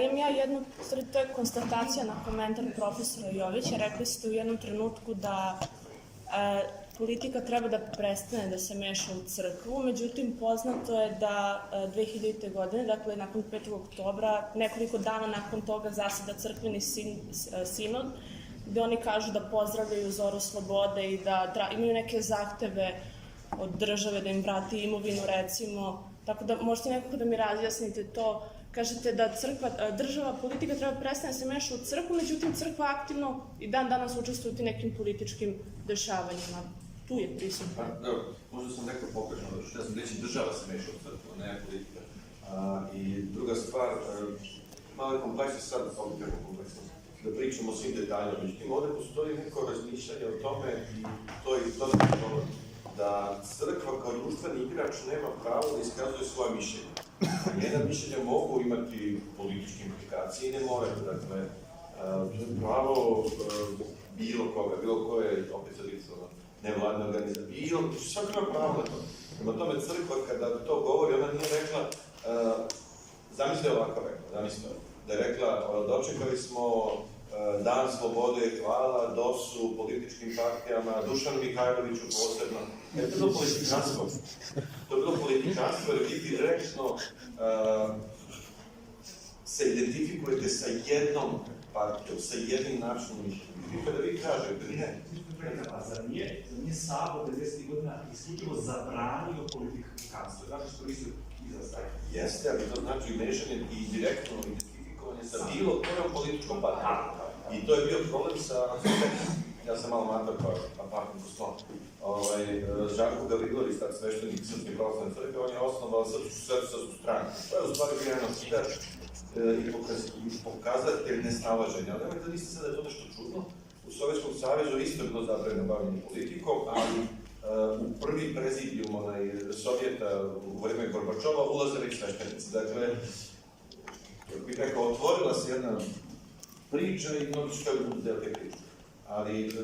Imam ja jednu, to je konstatacija na komentar profesora Jovića. Rekli ste u jednom trenutku da politika treba da prestane da se meša u crkvu, međutim poznato je da 2000. godine, dakle nakon 5. oktobra, nekoliko dana nakon toga zaseda crkveni sinod, gde oni kažu da pozdravljaju zoru slobode i da imaju neke zahteve od države da im vrati imovinu, recimo. Tako da možete nekako da mi razjasnite to. Kažete da država, politika treba prestane da se meša u crkvu, međutim crkva aktivno i dan danas učestvuje u nekim političkim dešavanjima. Tu je prisutno. Dobro, možda sam rekao pogrešno, ja sam reći država se meša u crkvu, ne politika. I druga stvar, malo je kompleksno sad, objektivno kompleksno, da pričamo o svim detaljima, međutim ovde postoji neko razmišljanje o tome i to je dodatno da crkva kao društveni igrač nema pravo da iskazuje svoje mišljenje. Njena mišljenja mogu imati političke implikacije i ne moraju, dakle, to je pravo bilo koga, bilo koje, opet sad vidite, nevladne organizacije, svako ima pravo na to. Prema tome crkva kada to govori, ona nije rekla, zamislite ovako rekla, zamislite, da je rekla, dočekali smo Dan slobode, hvala DOS-u, političkim partijama, Dušanu Mihajloviću posebno. To je bilo politikanstvo. To je bilo politikanstvo jer vi direktno se identifikujete sa jednom partijom, sa jednim načinom mišljenja. I kada vi kažete, ne. A zar nije Sabor 50. godina isključivo zabranio politikanstvo? Znači što vi su izrastaje? Jeste, ali to znači mešanje i direktno identifikovanje sa bilo kojom političkom partijom. I to je bio problem sa arhitektom. Ja sam malo matar pa apartment u slom. Žarko Gavrilović, tad sveštenik Srpske pravoslavne crkve, on je osnovao Srpsku stranku. To je u stvari bio jedan arhitar i pokazatelj nesnalaženja. Ali nemojte da mislite sad da je to nešto čudno. U Sovjetskom savezu isto je bilo zabranjeno bavljenje politikom, ali u prvi prezidijum Sovjeta u vreme Gorbačova ulaze već sveštenici. Dakle, bih rekao, otvorila se jedna priča i mnogi su htjeli budu deo te priče. Ali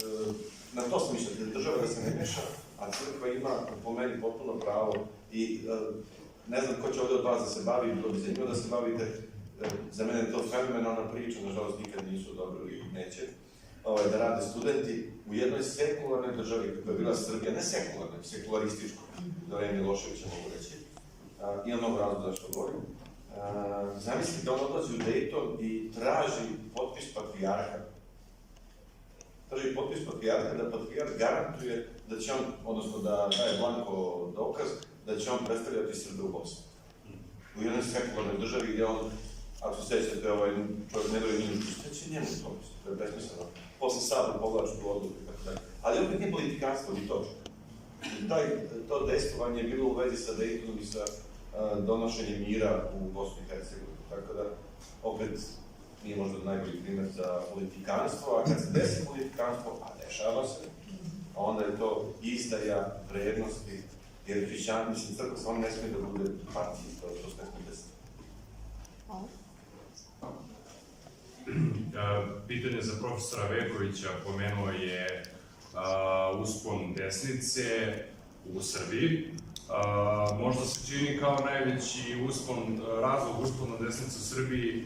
na to sam mišljati, da država da se ne meša, a crkva ima po meni potpuno pravo i ne znam ko će ovde od vas da se bavi, bilo bi zanimljivo da se bavite, za mene je to fenomenalna priča, nažalost nikad nisu dobili i neće, da rade studenti u jednoj sekularnoj državi, koja je bila Srbija, ne sekularnoj, sekularističkoj, do vreme Miloševića mogu reći, imam mnogo razloga zašto govorim. Zamislite da on odlazi u Dayton i traži potpis patrijarha. Traži potpis patrijarha da patrijarh garantuje da će on, odnosno da daje blanko dokaz, da će on predstavljati Srbe u Bosni. U jednoj sekularnoj državi gdje on, ako se sećate, čovjek ne doje ništa, šta će njemu to je besmisleno. Posle Sabor povlači tu odluku i tako dalje. Ali opet nije politikanstvo, ni točno. To dejstvovanje je bilo u vezi sa Daytonom i sa donošenje mira u Bosni i Hercegovini. Tako da, opet, nije možda najbolji primjer za politikanstvo, a kad se desi politikanstvo, a dešava se, onda je to izdaja vrednosti, jer hrišćani, mislim, crkva samo ne smije da bude partij, to se ne smije desiti. Pitanje za profesora Vekovića, pomenuo je uspon desnice u Srbiji. Možda se čini kao najveći razlog uspona desnice u Srbiji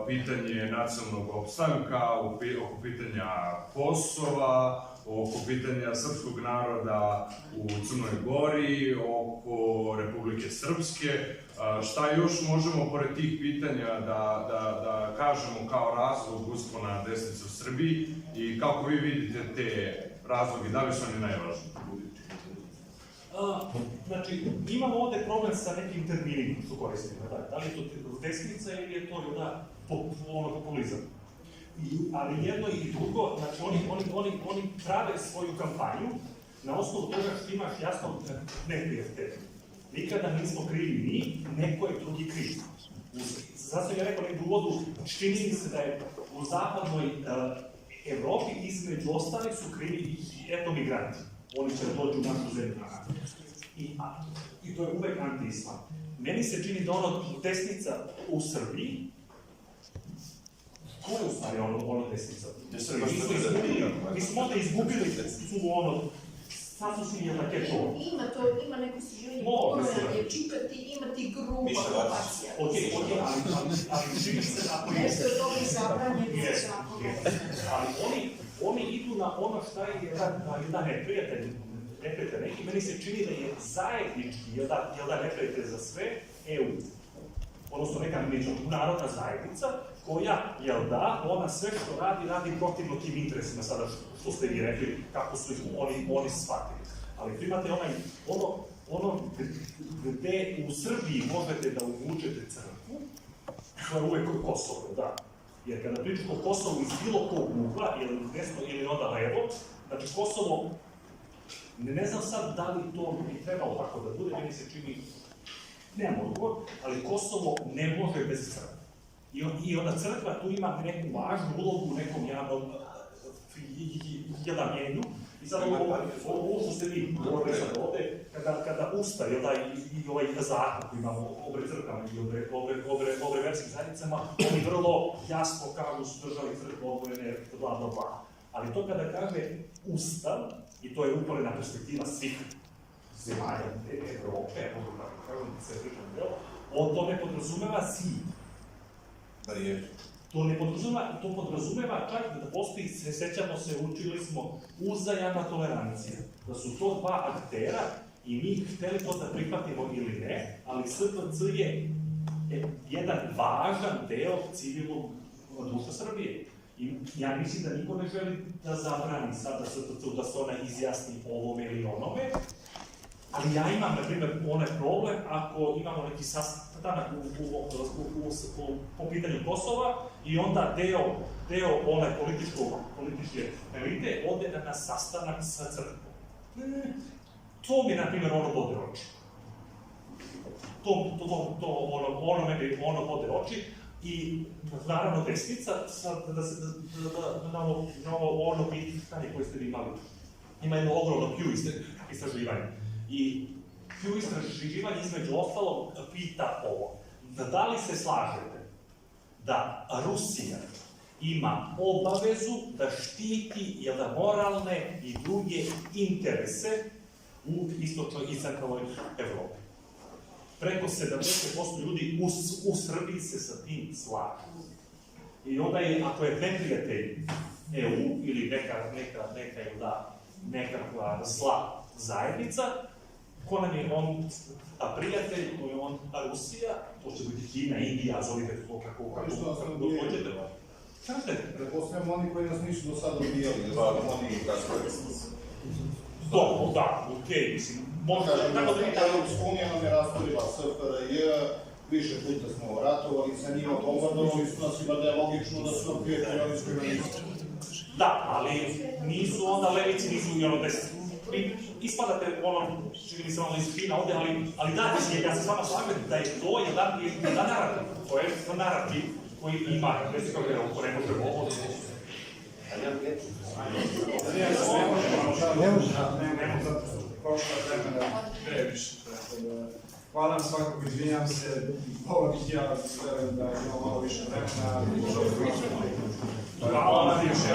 pitanje nacionalnog opstanka, oko pitanja Kosova, oko pitanja srpskog naroda u Crnoj Gori, oko Republike Srpske. Šta još možemo pored tih pitanja da kažemo kao razlog uspona desnice u Srbiji i kako vi vidite te razloge, da li su oni najvažniji? Znači, imamo ovde problem sa nekim terminima što koristimo, da li je to desnica ili je to populizam. Ali jedno i drugo, znači oni prave svoju kampanju na osnovu toga što imaš jasno neprijatelje. Nikada nismo krivi mi, neko je drugi kriv. Zato sam ja rekao nekog uvodu, čini mi se da je u zapadnoj Evropi između ostali su krivi i migranti. Oni će dođu u našu zemlju. I to je uvek anti-islam. Meni se čini da desnica u Srbiji, ko je u stvari desnica? Mi smo onda izgubili sad su svi jednake to. Ima neko istraživanje, potpuno je čitati, imati grupa okupacija. Ali čini se ako je... Nešto je dobro zabranjeno. Ali oni idu na ono šta je jedan neprijatelj neki, meni se čini da je zajednički, jedan neprijatelj za sve, EU. Odnosno neka međunarodna zajednica, koja, ona sve što radi protivno tim interesima sada što ste vi rekli, kako su ih oni shvatili. Ali primate ono gde u Srbiji možete da uvučete crkvu, to je uvek Kosovo, da. Jer kada pričaš o Kosovu iz bilo kog ugla, ili desno ili onda levo, znači Kosovo, ne znam sad da li to bi trebalo tako da bude, meni se čini, nemam odgovor, ali Kosovo ne može bez crkve. I onda crkva tu ima neku važnu ulogu u nekom javnom jedanjenju. I sad ovo što ste vi govorili sad ovde, kada Ustav i ovaj zakon koji imamo obre crkvama i obre verskim zajednicama, oni vrlo jasno kažu su držali crkve odvojene, bla, bla, bla. Ali to kada kaže Ustav, i to je uporena perspektiva svih zemalja Evrope, to ne podrazumeva zid. To podrazumeva čak da postoji, sećamo se, učili smo, uzajamna tolerancija. Da su to dva aktera i mi hteli to da prihvatimo ili ne, ali SPC je jedan važan deo civilnog društva Srbije. I ja mislim da niko ne želi da zabrani sada SPC-u da se ona izjasni ovome ili onome, ali ja imam, na primjer, onaj problem ako imamo neki sastanak po pitanju Kosova i onda deo onaj političke elite ode na sastanak sa crkvom. To mi, na primjer, bode oči. Ono meni bode oči i naravno desnica, na ono pitanje koje ste vi imali, ima jedno ogromno Pew istraživanje. I Pew istraživanje između ostalog pita ovo. Da li se slažete da Rusija ima obavezu da štiti moralne i druge interese u istočnoj i centralnoj Evropi? Preko 70% ljudi u Srbiji se sa tim slažu. I onda je, ako je neprijatelj EU ili neka zla zajednica, ko nam je on prijatelj, ko je on Rusija, to će biti Kina, Indija, zovite to kako dođete. Kažete? Pretpostavljamo oni koji nas nisu do sada ubijali, jer smo oni raskojili. Dobro, da, okej, mislim, možda tako da mi tako... Evropska unija nam je rastorila SFRJ, više puta smo ratovali sa njima, bombardovali su nas, ima da je logično da su nam prijatelji oni s kojima nisu. Da, ali nisu onda levici, nisu i ono desnici. Ispadate čini mi se iz Kina ovde, ali da, ja se s vama slažem da je to jedan narativ. To je narativ koji ima, ne znam kako je ovo, ne može ovo. Ne može. Prošla vremena previše. Hvala vam svakako, izvinjam se. Ovo bih ja verujem da imamo malo više vremena. Hvala vam više.